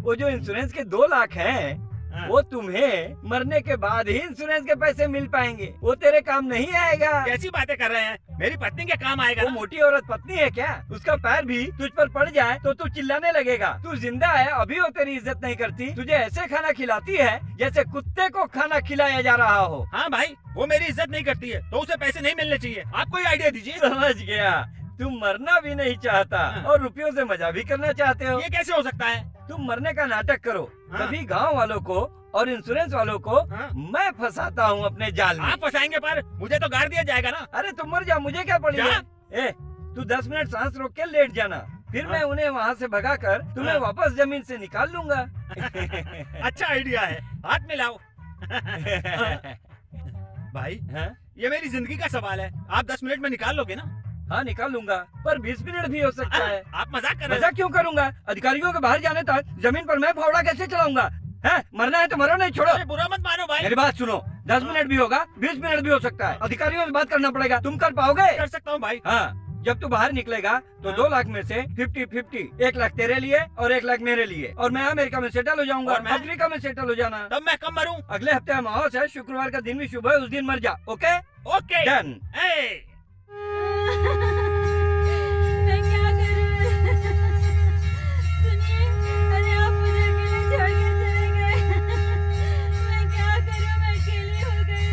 वो जो इंश्योरेंस के 2 लाख हैं, वो तुम्हें मरने के बाद ही इंश्योरेंस के पैसे मिल पाएंगे, वो तेरे काम नहीं आएगा। कैसी बातें कर रहे हैं? मेरी पत्नी के काम आएगा। वो मोटी औरत पत्नी है क्या? उसका पैर भी तुझ पर पड़ जाए तो तू चिल्लाने लगेगा। तू जिंदा है अभी वो तेरी इज्जत नहीं करती, तुझे ऐसे खाना खिलाती है जैसे कुत्ते को खाना खिलाया जा रहा हो। हाँ भाई, वो मेरी इज्जत नहीं करती है तो उसे पैसे नहीं मिलने चाहिए। आप कोई आइडिया दीजिए। समझ गया, तुम मरना भी नहीं चाहता और रुपयों से मजा भी करना चाहते हो। ये कैसे हो सकता है? तुम मरने का नाटक करो, तभी गांव वालों को और इंश्योरेंस वालों को मैं फंसाता हूँ अपने जाल में। आप फंसाएंगे पर मुझे तो गाड़ दिया जाएगा ना। अरे तुम मर जा, मुझे क्या पड़ी है? तू 10 मिनट सांस रोक के लेट जाना, फिर मैं उन्हें वहाँ से भगाकर तुम्हें वापस जमीन से निकाल लूंगा। अच्छा आइडिया है, हाथ मिलाओ। भाई ये मेरी जिंदगी का सवाल है, आप 10 मिनट में निकाल लोगे ना? हाँ निकाल लूंगा, पर 20 मिनट भी हो सकता है। आप मजाक कर रहे हैं? मजाक क्यों करूंगा? अधिकारियों के बाहर जाने तक जमीन पर मैं फावड़ा कैसे चलाऊंगा? है मरना है तो मरो, नहीं छोड़ो। बुरा मत मानो भाई। मेरी बात सुनो, 10 मिनट भी होगा, 20 मिनट भी हो सकता है। अधिकारियों से बात करना पड़ेगा। तुम कर पाओगे? कर सकता हूँ भाई। हाँ, जब तू बाहर निकलेगा तो 2 लाख में से 50-50, 1 लाख तेरे लिए और 1 लाख मेरे लिए, और मैं अमेरिका में सेटल हो जाऊंगा। और मैं? अफ्रीका में सेटल हो जाना। तब मैं कब मरूं? अगले हफ्ते अमावस है, शुक्रवार का दिन भी शुभ है, उस दिन मर जा। Okay okay done. मैं क्या करूं? सुनिए, अरे आप मुझे अकेले छोड़ के चले गए। मैं क्या करूं? मैं अकेली हो गई।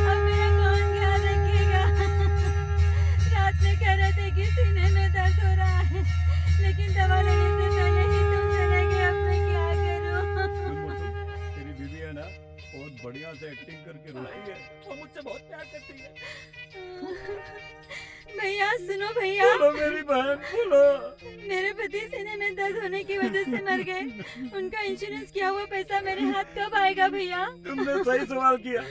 अब मेरा कौन ख्याल रखेगा? रात में कह रहे थे कि सीने में दर्द हो रहा है, लेकिन दवा लेने से पहले ही तुम चले गए। अब मैं क्या करूं? तेरी बीवी है ना, बहुत बढ़िया से एक्टिंग करके रोती है। वो मुझसे बहुत प्यार करती है। भैया सुनो भैया। बोलो मेरी बहन, बोलो। मेरे पति सीने में दर्द होने की वजह से मर गए। उनका इंश्योरेंस किया हुआ पैसा मेरे हाथ कब आएगा भैया? तुमने सही सवाल किया।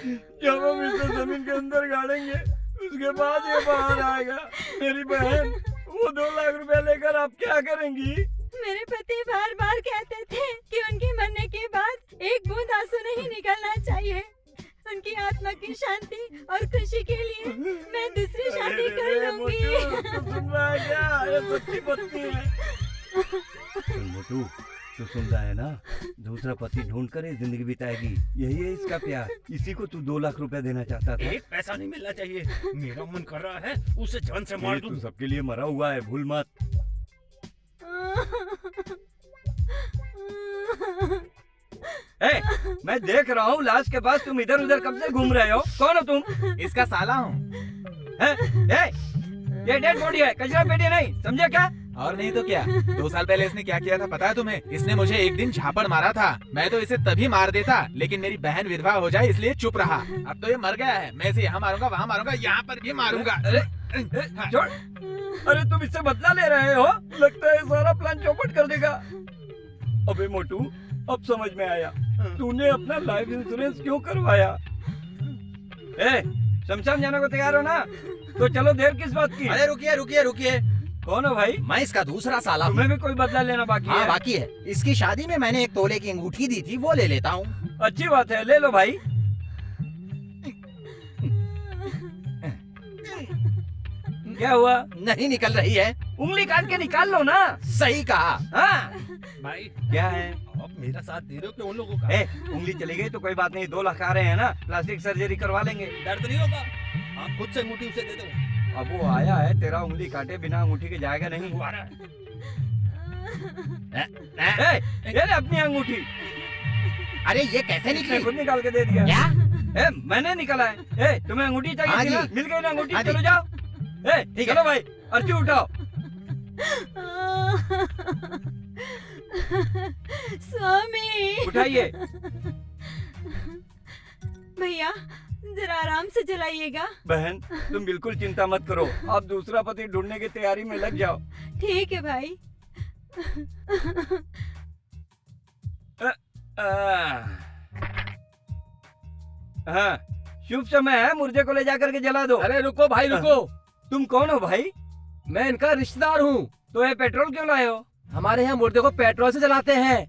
जब हम इसे जमीन के अंदर गाड़ेंगे उसके बाद ये बाहर आएगा। मेरी बहन, वो 2 लाख रुपए लेकर आप क्या करेंगी? मेरे पति बार बार कहते थे कि उनके मरने के बाद एक बूंद आंसू नहीं निकलना चाहिए। उनकी आत्मा की शांति और खुशी के लिए मैं दूसरी शादी कर लूंगी। सुन रहा है क्या? ये सच्ची पत्नी है। मोटू, तू सुन रहा है ना? दूसरा पति ढूंढ कर ही जिंदगी बिताएगी, यही है इसका प्यार। इसी को तू 2 लाख रुपए देना चाहता था। एक पैसा नहीं मिलना चाहिए। मेरा मन कर रहा है उसे जान से मार दूं। तू सबके लिए मरा हुआ है, भूल मत। मैं देख रहा हूँ लाश के पास तुम इधर उधर कब से घूम रहे हो। कौन हो तुम? इसका साला हूँ। ये डेड बॉडी है, कचरा पेटी नहीं, समझे क्या? और नहीं तो क्या? 2 साल पहले इसने क्या किया था पता है तुम्हें? इसने मुझे एक दिन झापड़ मारा था। मैं तो इसे तभी मार देता, लेकिन मेरी बहन विधवा हो जाए इसलिए चुप रहा। अब तो ये मर गया है, मैं इसे यहाँ मारूंगा, वहाँ मारूंगा, यहाँ पर भी मारूंगा। छोड़। अरे तुम इससे बदला ले रहे हो? लगता है सारा प्लान चौपट कर देगा। अबे मोटू, अब समझ में आया तूने अपना लाइफ इंश्योरेंस क्यों करवाया। शमशान जाने को तैयार हो ना? तो चलो, देर किस बात की? अरे रुकिए रुकिए रुकिए। कौन हो भाई? मैं इसका दूसरा साला हूँ। तुम्हें भी कोई बदला लेना बाकी है? हाँ बाकी है। इसकी शादी में मैंने 1 तोले की अंगूठी दी थी, वो ले लेता हूँ। अच्छी बात है, ले लो भाई। क्या हुआ? नहीं निकल रही है। उंगली काट के निकाल लो ना। सही कहा। हाँ भाई क्या है? अब मेरा साथ दे रहे हो कि उन लोगों का? उंगली चली गई तो कोई बात नहीं, 2 लाख आ रहे हैं ना, प्लास्टिक सर्जरी करवा लेंगे। दर्द नहीं होगा? आप खुद से अंगूठी उसे दे दो। अब वो आया है, तेरा उंगली काटे बिना अंगूठी के जाएगा नहीं। वो आ रहा है। ये ले अपनी अंगूठी। अरे ये कैसे निकली? खुद निकाल के दे दिया। क्या? मैंने निकाला है। तुम्हें अंगूठी चाहिए हाँ थी ना? जी। मिल गई ना अंगूठी? हाँ जी। चलो जाओ। ठीक है। चलो भाई, अर्ची उठाओ। स्वामी उठाइए। भैया जरा आराम से चलाइएगा। बहन तुम बिल्कुल चिंता मत करो, आप दूसरा पति ढूंढने की तैयारी में लग जाओ। ठीक है भाई। हाँ, शुभ समय है, मुर्दे को ले जाकर के जला दो। अरे रुको भाई रुको, तुम कौन हो भाई? मैं इनका रिश्तेदार हूँ। तो ये पेट्रोल क्यों लाए हो? हमारे यहाँ मुर्दे को पेट्रोल से जलाते हैं।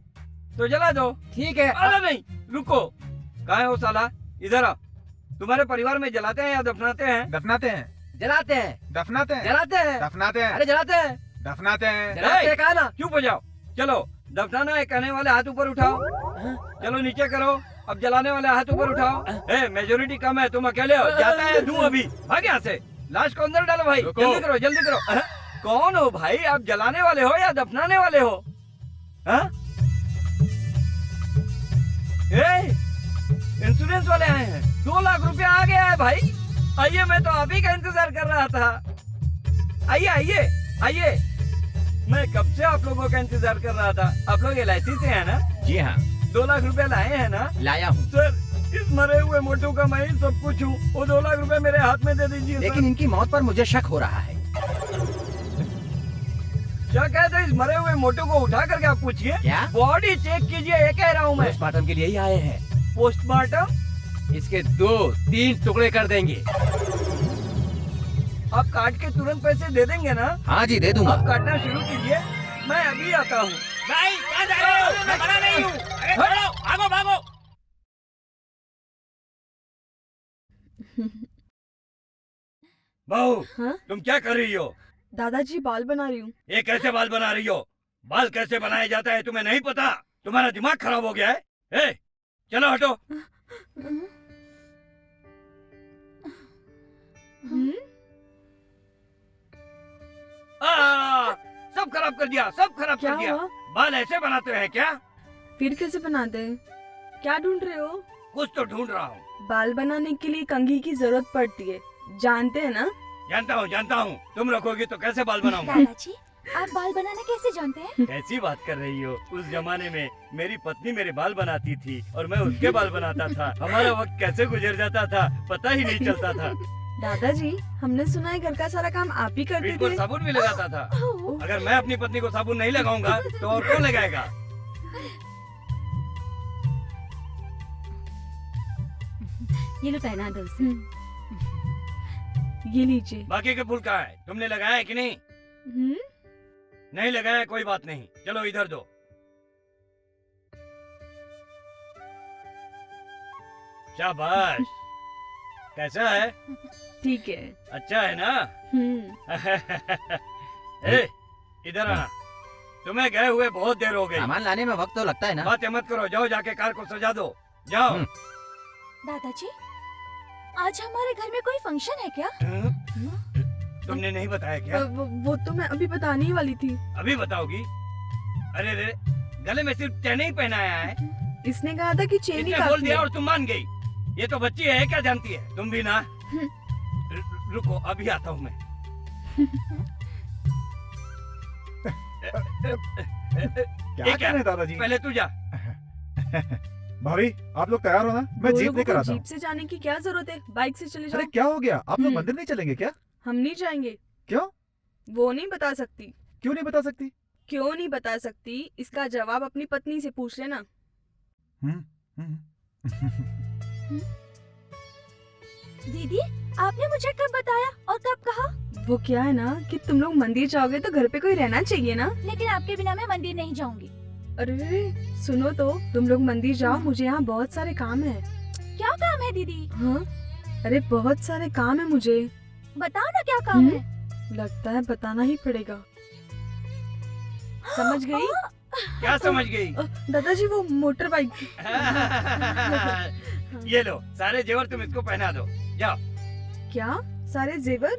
तो जला दो। ठीक है। अरे नहीं, रुको। कहाँ है वो साला? इधर आओ। तुम्हारे परिवार में जलाते हैं या दफनाते हैं? दफनाते हैं, जलाते हैं, दफनाते हैं, जलाते हैं, दफनाते हैं, अरे जलाते हैं, दफनाते हैं। जलाते हैं, कहा ना। चुप हो जाओ। चलो, दफनाना है कहने वाले हाथ ऊपर उठाओ। चलो नीचे करो। अब जलाने वाले हाथ ऊपर उठाओ। मेजोरिटी कम है, तुम अकेले हो। जाता है दूं अभी। भाग यहाँ से। लाश को अंदर डालो भाई। जल्दी करो, जल्दी करो। कौन हो भाई? आप जलाने वाले हो या दफनाने वाले हो? इंश्योरेंस वाले आए हैं। 2 लाख रुपया आ गया है भाई। आइए, मैं तो आप ही का इंतजार कर रहा था। आइए आइए आइए। मैं कब से आप लोगों का इंतजार कर रहा था। आप लोग LIC से हैं ना? जी हाँ, 2 लाख रुपया लाए हैं ना? लाया हूँ। सर, इस मरे हुए मोटू का मैं ही सब कुछ हूँ। वो 2 लाख रुपए मेरे हाथ में दे दीजिए। लेकिन इनकी मौत पर मुझे शक हो रहा है। क्या कहते हैं? इस मरे हुए मोटू को उठा करके आप पूछिए। क्या? बॉडी चेक कीजिए, ये कह रहा हूँ मैं। पोस्टमार्टम के लिए ही आए हैं। पोस्टमार्टम? इसके 2-3 टुकड़े कर देंगे। आप काट के तुरंत पैसे दे देंगे ना? हाँ जी, दे दूंगा। आप काटना शुरू कीजिए, मैं अभी आता हूँ। भाई कहाँ जा रहे हो? मैं मना नहीं हूँ। अरे छोड़ो, भागो भागो। बहू, हाँ? तुम क्या कर रही हो? दादाजी बाल बना रही हूँ। ये कैसे बाल बना रही हो? बाल कैसे बनाया जाता है तुम्हें नहीं पता? तुम्हारा दिमाग खराब हो गया है? चलो हटो। सब खराब कर दिया, सब खराब क्या कर दिया। हुआ? बाल ऐसे बनाते हैं क्या? फिर कैसे बनाते हैं? क्या ढूंढ रहे हो? कुछ तो ढूंढ रहा हूँ। बाल बनाने के लिए कंघी की जरूरत पड़ती है, जानते हैं ना? जानता हूँ। तुम रखोगी तो कैसे बाल बनाऊंगा? दादाजी, आप बाल बनाना कैसे जानते हैं? कैसी बात कर रही हो? उस जमाने में मेरी पत्नी मेरे बाल बनाती थी और मैं उसके बाल बनाता था। हमारा वक्त कैसे गुजर जाता था पता ही नहीं चलता था। दादाजी, हमने सुना है घर का सारा काम आप ही करते बिल्कुल, थे। साबुन भी लगाता था। अगर मैं अपनी पत्नी को साबुन नहीं लगाऊंगा तो और कौन लगाएगा? ये लो, पहना दो उसे। ये लीजिए। बाकी के फूल कहाँ है? तुमने लगाया है कि नहीं? नहीं लगाया, कोई बात नहीं। चलो इधर दो। शाबाश। कैसा है? ठीक है। अच्छा है ना? इधर आना। तुम्हें गए हुए बहुत देर हो गई। सामान लाने में वक्त तो लगता है ना? बातें मत करो, जाओ जाके कार को सजा दो। जाओ। दादाजी, आज हमारे घर में कोई फंक्शन है क्या? तुमने नहीं बताया क्या? वो तो मैं अभी बताने ही वाली थी। अभी बताओगी? अरे रे, गले में सिर्फ चेन ही पहनाया है। इसने कहा था कि चेन ही इसने बोल काफी दिया है। और तुम मान गई। ये तो बच्ची है, क्या जानती है? तुम भी ना। रुको, अभी आता हूँ मैं। क्या कर रहे हैं दादाजी? पहले तू जा। भाभी, आप लोग तैयार हो ना? मैं दो जीप लोगों लेकर को आता हूँ। जीप से जाने की क्या जरूरत है? बाइक से चले जाओ। अरे क्या हो गया? आप लोग मंदिर नहीं चलेंगे क्या? हम नहीं जाएंगे। क्यों? वो नहीं बता सकती। क्यों नहीं बता सकती? क्यों नहीं बता सकती, इसका जवाब अपनी पत्नी से पूछ लेना। दीदी, आपने मुझे कब बताया और कब कहा? वो क्या है ना कि तुम लोग मंदिर जाओगे तो घर पे कोई रहना चाहिए ना। लेकिन आपके बिना मैं मंदिर नहीं जाऊंगी। अरे सुनो तो, तुम लोग मंदिर जाओ, मुझे यहाँ बहुत सारे काम है। क्या काम है दीदी? हाँ, अरे बहुत सारे काम है मुझे। बताओ ना क्या काम है। लगता है बताना ही पड़ेगा। समझ गई? क्या समझ गई? दादाजी, वो मोटर बाइक। ये लो, सारे जेवर तुम इसको पहना दो। जाओ। क्या सारे जेवर?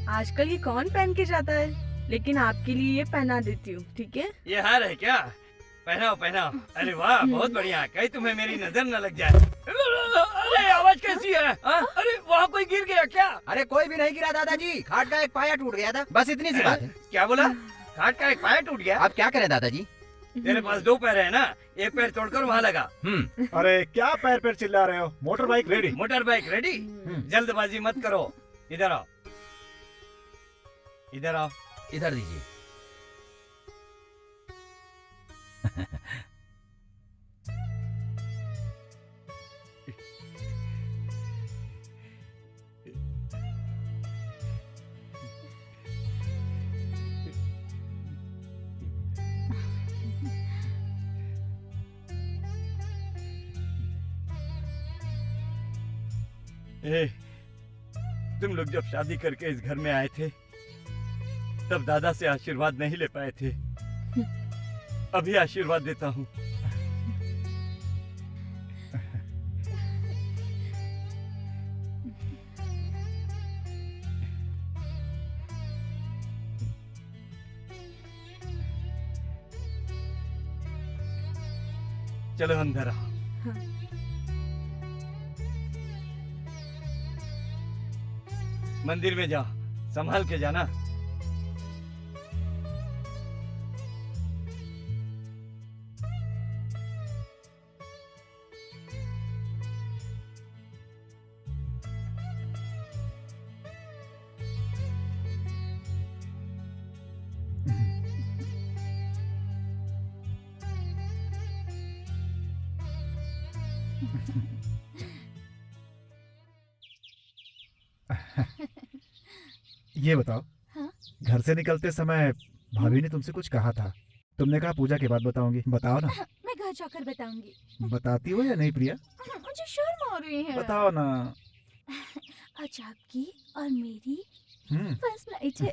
आजकल ये कौन पहन के जाता है? लेकिन आपके लिए ये पहना देती हूँ, ठीक है? ये हार है क्या? पहनाओ पहनाओ। अरे वाह, बहुत बढ़िया। कहीं तुम्हें मेरी नजर न लग जाए। अरे आवाज कैसी है हाँ? अरे वहाँ कोई गिर गया क्या? अरे कोई भी नहीं गिरा दादाजी, खाट का एक पाया टूट गया था, बस इतनी सी बात है। क्या बोला? खाट का एक पाया टूट गया? अब क्या करें दादाजी? तेरे पास 2 पैर है ना, एक पैर तोड़कर वहाँ लगा। अरे क्या पैर पैर चिल्ला रहे हो? Motor bike ready. Motor bike ready? जल्दबाजी मत करो, इधर आओ, इधर आओ। इधर दीजिए। ए, तुम लोग जब शादी करके इस घर में आए थे तब दादा से आशीर्वाद नहीं ले पाए थे, अभी आशीर्वाद देता हूँ। चलो अंदर आओ। मंदिर में जाओ, संभाल के जाना। ये बताओ, हाँ? घर से निकलते समय भाभी ने तुमसे कुछ कहा था, तुमने कहा पूजा के बाद बताऊंगी, बताओ ना। मैं घर जाकर बताऊंगी। बताती हो या नहीं प्रिया? मुझे शर्म आ रही है। बताओ ना। आज आपकी और मेरी हम्म। फर्स्ट नाइट है।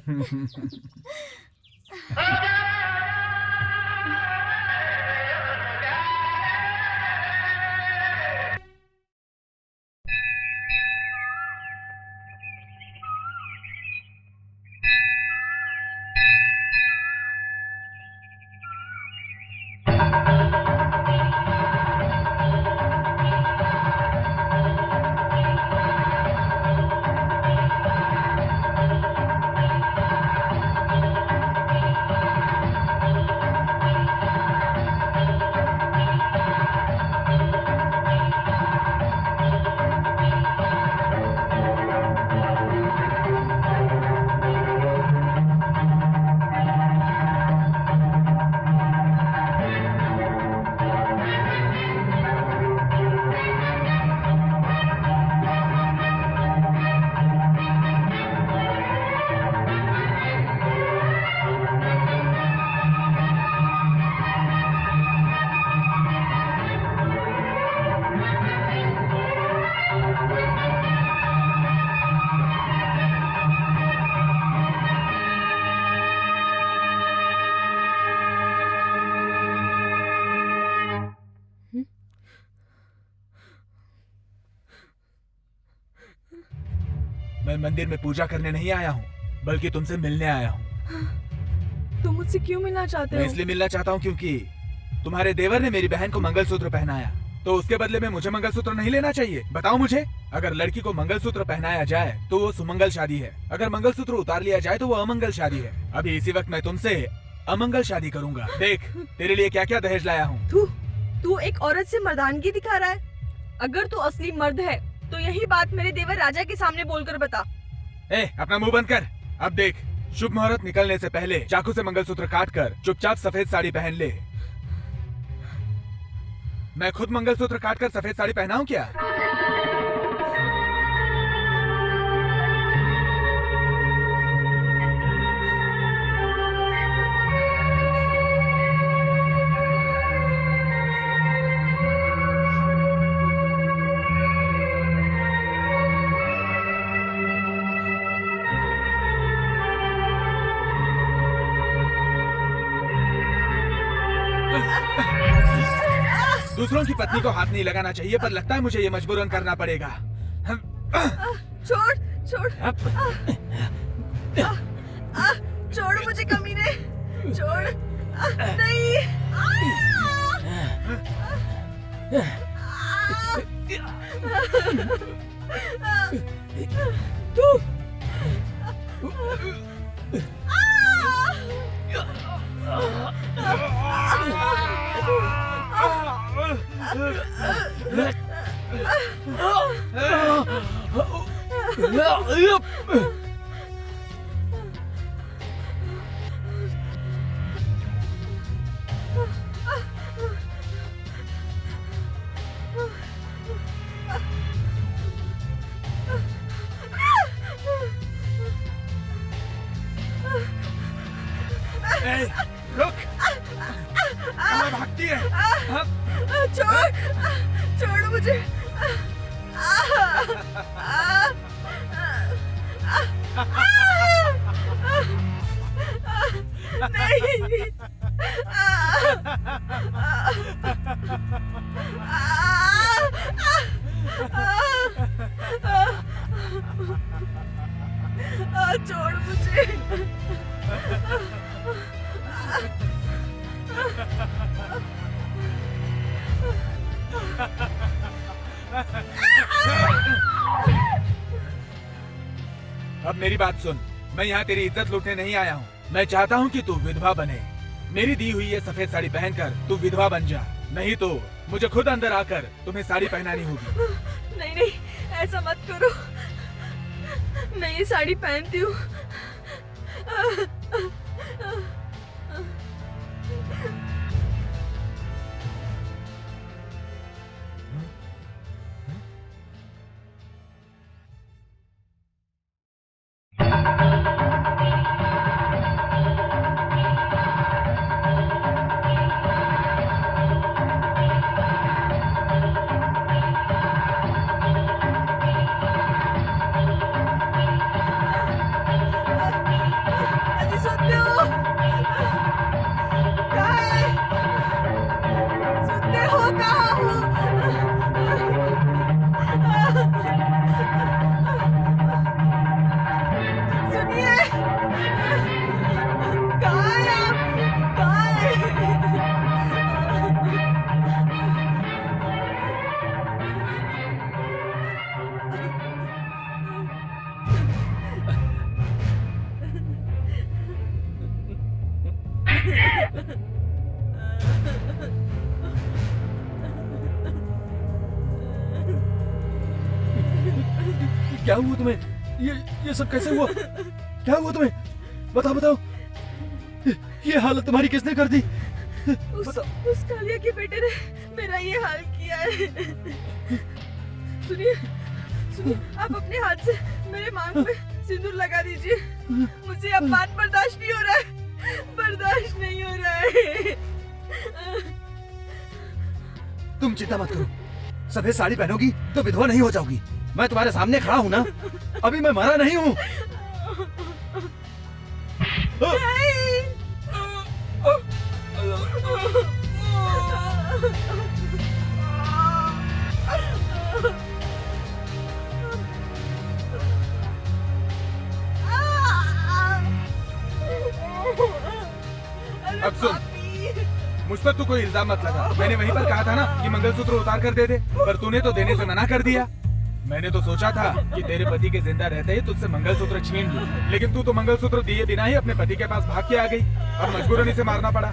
मैं मंदिर में पूजा करने नहीं आया हूँ, बल्कि तुमसे मिलने आया हूँ। तुम मुझसे क्यों मिलना चाहते मैं हो? इसलिए मिलना चाहता हूँ क्योंकि तुम्हारे देवर ने मेरी बहन को मंगलसूत्र पहनाया, तो उसके बदले में मुझे मंगलसूत्र नहीं लेना चाहिए? बताओ मुझे, अगर लड़की को मंगलसूत्र पहनाया जाए तो वो सुमंगल शादी है, अगर मंगलसूत्र उतार लिया जाए तो वो अमंगल शादी है। अभी इसी वक्त मैं तुमसे अमंगल शादी करूंगा। देख तेरे लिए क्या क्या दहेज लाया हूँ। तू एक औरत से मर्दानगी दिखा रहा है? अगर तू असली मर्द है तो यही बात मेरे देवर राजा के सामने बोलकर बता। अपना मुंह बंद कर। अब देख, शुभ मुहूर्त निकलने से पहले चाकू से मंगलसूत्र काट कर चुपचाप सफेद साड़ी पहन ले। मैं खुद मंगलसूत्र काट कर सफेद साड़ी पहनाऊं क्या? दूसरों की पत्नी को हाथ नहीं लगाना चाहिए, पर लगता है मुझे ये मजबूरन करना पड़ेगा। छोड़ छोड़ छोड़ मुझे कमीने, छोड़। नहीं। ए, रुक! कहाँ भागती है? हाँ? छोड़ मुझे। नहीं। छोड़ मुझे। अब मेरी बात सुन, मैं यहाँ तेरी इज्जत लूटने नहीं आया हूँ। मैं चाहता हूँ कि तू विधवा बने। मेरी दी हुई ये सफेद साड़ी पहनकर तू विधवा बन जा, नहीं तो मुझे खुद अंदर आकर तुम्हें साड़ी पहनानी होगी। नहीं नहीं, ऐसा मत करो। मैं ये साड़ी पहनती हूँ। क्या हुआ तुम्हें? ये सब कैसे हुआ? क्या हुआ तुम्हें? बताओ। ये हालत तुम्हारी किसने कर दी? उस कालिया के बेटे ने मेरा ये हाल किया है। सुनिए, आप अपने हाथ से मेरे मांग पे सिंदूर लगा दीजिए। मुझे अब बात बर्दाश्त नहीं हो रहा है। तुम चिंता मत करो, सफेद साड़ी पहनोगी तो विधवा नहीं हो जाओगी। मैं तुम्हारे सामने खड़ा हूँ ना, अभी मैं मरा नहीं हूँ। अब सुन, मुझ पर तू कोई इल्जाम मत लगा। मैंने वहीं पर कहा था ना कि मंगलसूत्र उतार कर दे दे, पर तूने तो देने से मना कर दिया। मैंने तो सोचा था कि तेरे पति के जिंदा रहते ही तुझसे मंगलसूत्र छीन लूं, लेकिन तू तो मंगलसूत्र दिए बिना ही अपने पति के पास भाग के आ गई। अब मजबूरन इसे मारना पड़ा।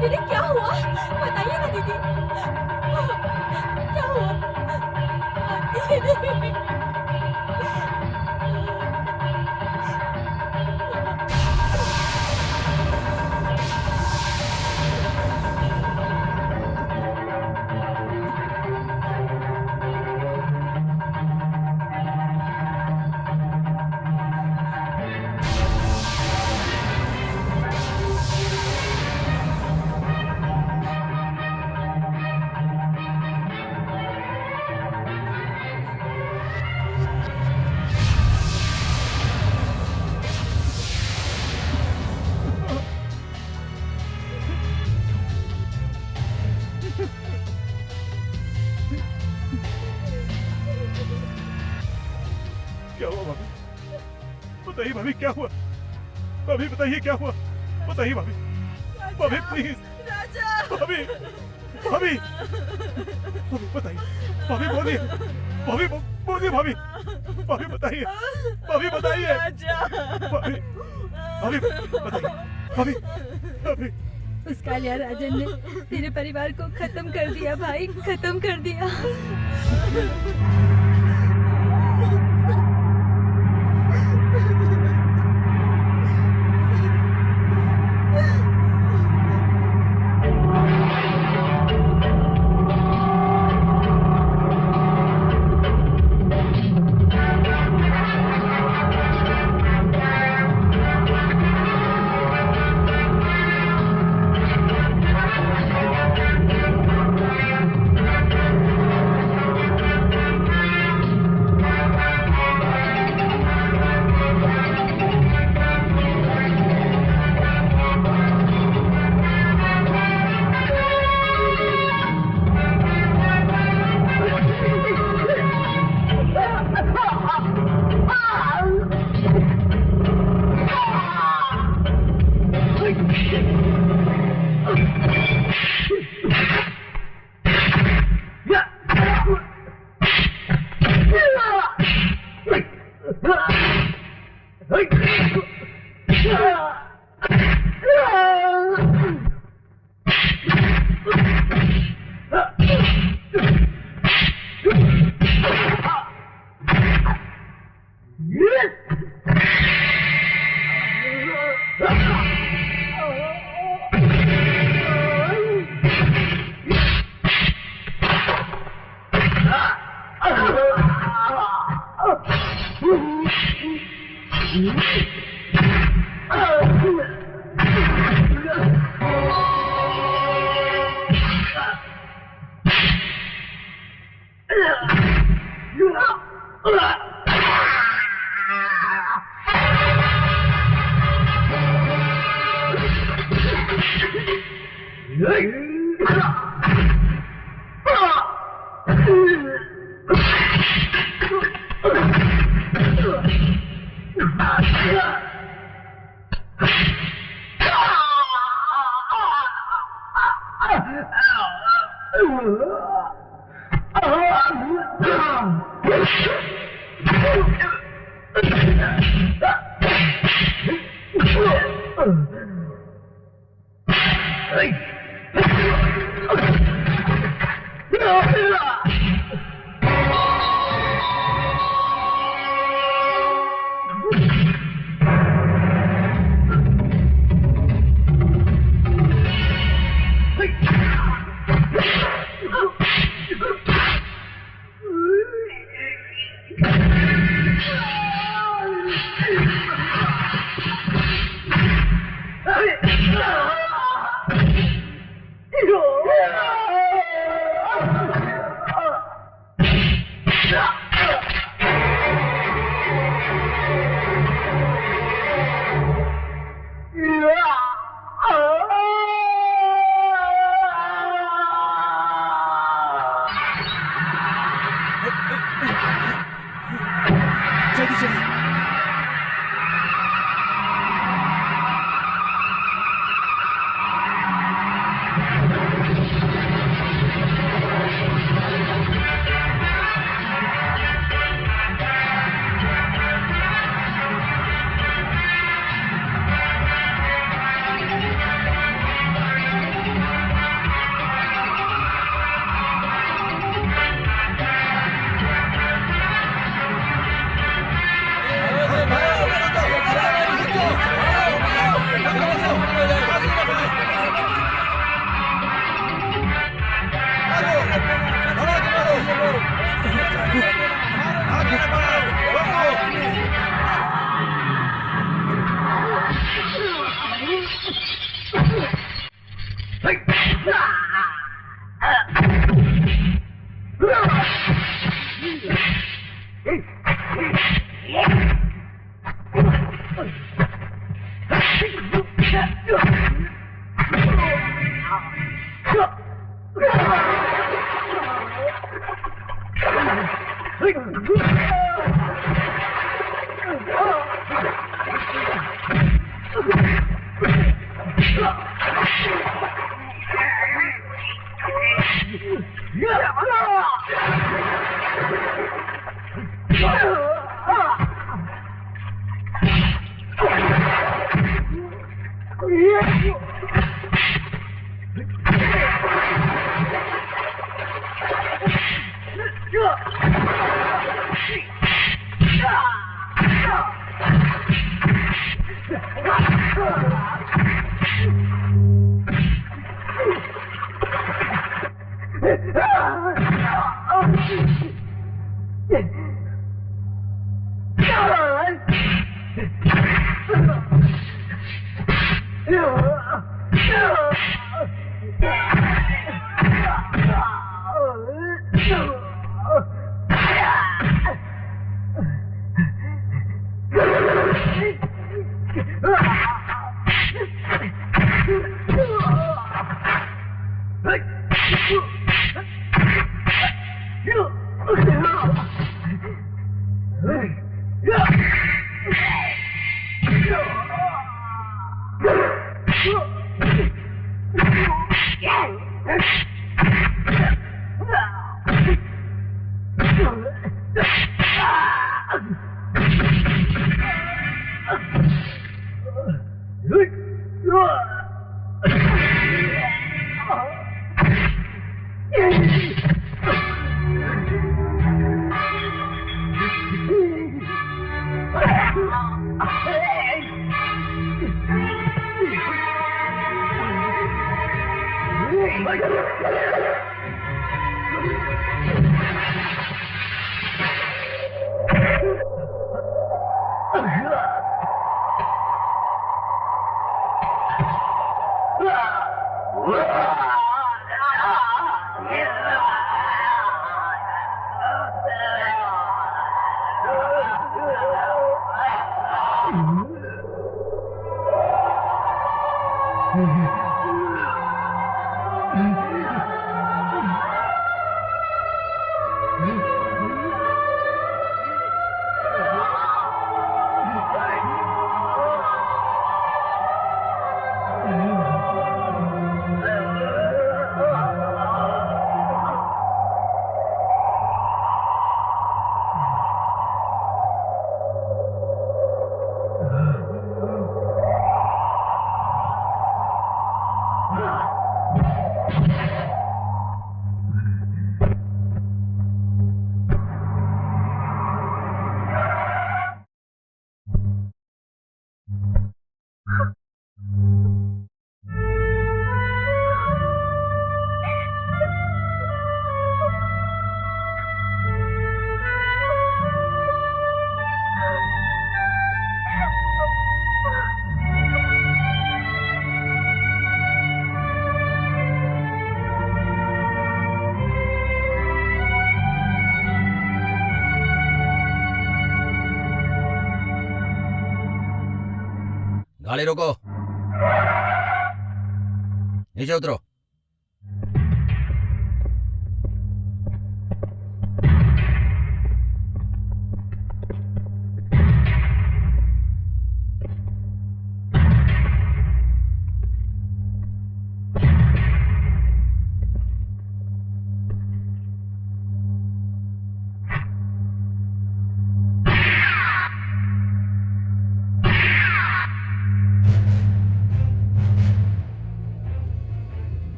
दीदी क्या हुआ? बताइए ना दीदी, क्या हुआ? दीदी क्या हुआ भाभी? बताइए भाभी क्या हुआ? भाभी बताइए क्या हुआ? बताइए भाभी, भाभी प्लीज, भाभी भाभी भाभी बताइए, भाभी बोलिए, भाभी बोलिए, भाभी भाभी बताइए, भाभी बताइए, भाभी भाभी बताइए, भाभी भाभी। उस कालिया राजन ने तेरे परिवार को खत्म कर दिया भाई, खत्म कर दिया। जल्दी चलिए। गाड़ी रोको, नीचे उतरो।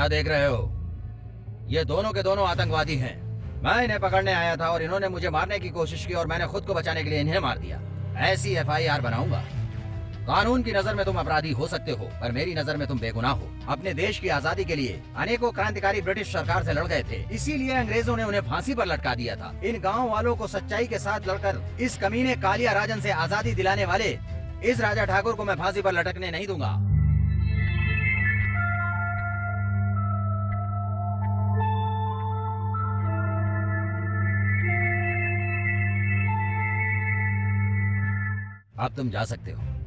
क्या देख रहे हो? ये दोनों के दोनों आतंकवादी हैं। मैं इन्हें पकड़ने आया था और इन्होंने मुझे मारने की कोशिश की और मैंने खुद को बचाने के लिए इन्हें मार दिया। ऐसी FIR बनाऊंगा। कानून की नजर में तुम अपराधी हो सकते हो, पर मेरी नजर में तुम बेगुनाह हो। अपने देश की आजादी के लिए अनेकों क्रांतिकारी ब्रिटिश सरकार से लड़ गए थे, इसीलिए अंग्रेजों ने उन्हें फांसी पर लटका दिया था। इन गाँव वालों को सच्चाई के साथ लड़कर इस कमीने कालिया राजन से आजादी दिलाने वाले इस राजा ठाकुर को मैं फांसी पर लटकने नहीं दूंगा। अब तुम जा सकते हो।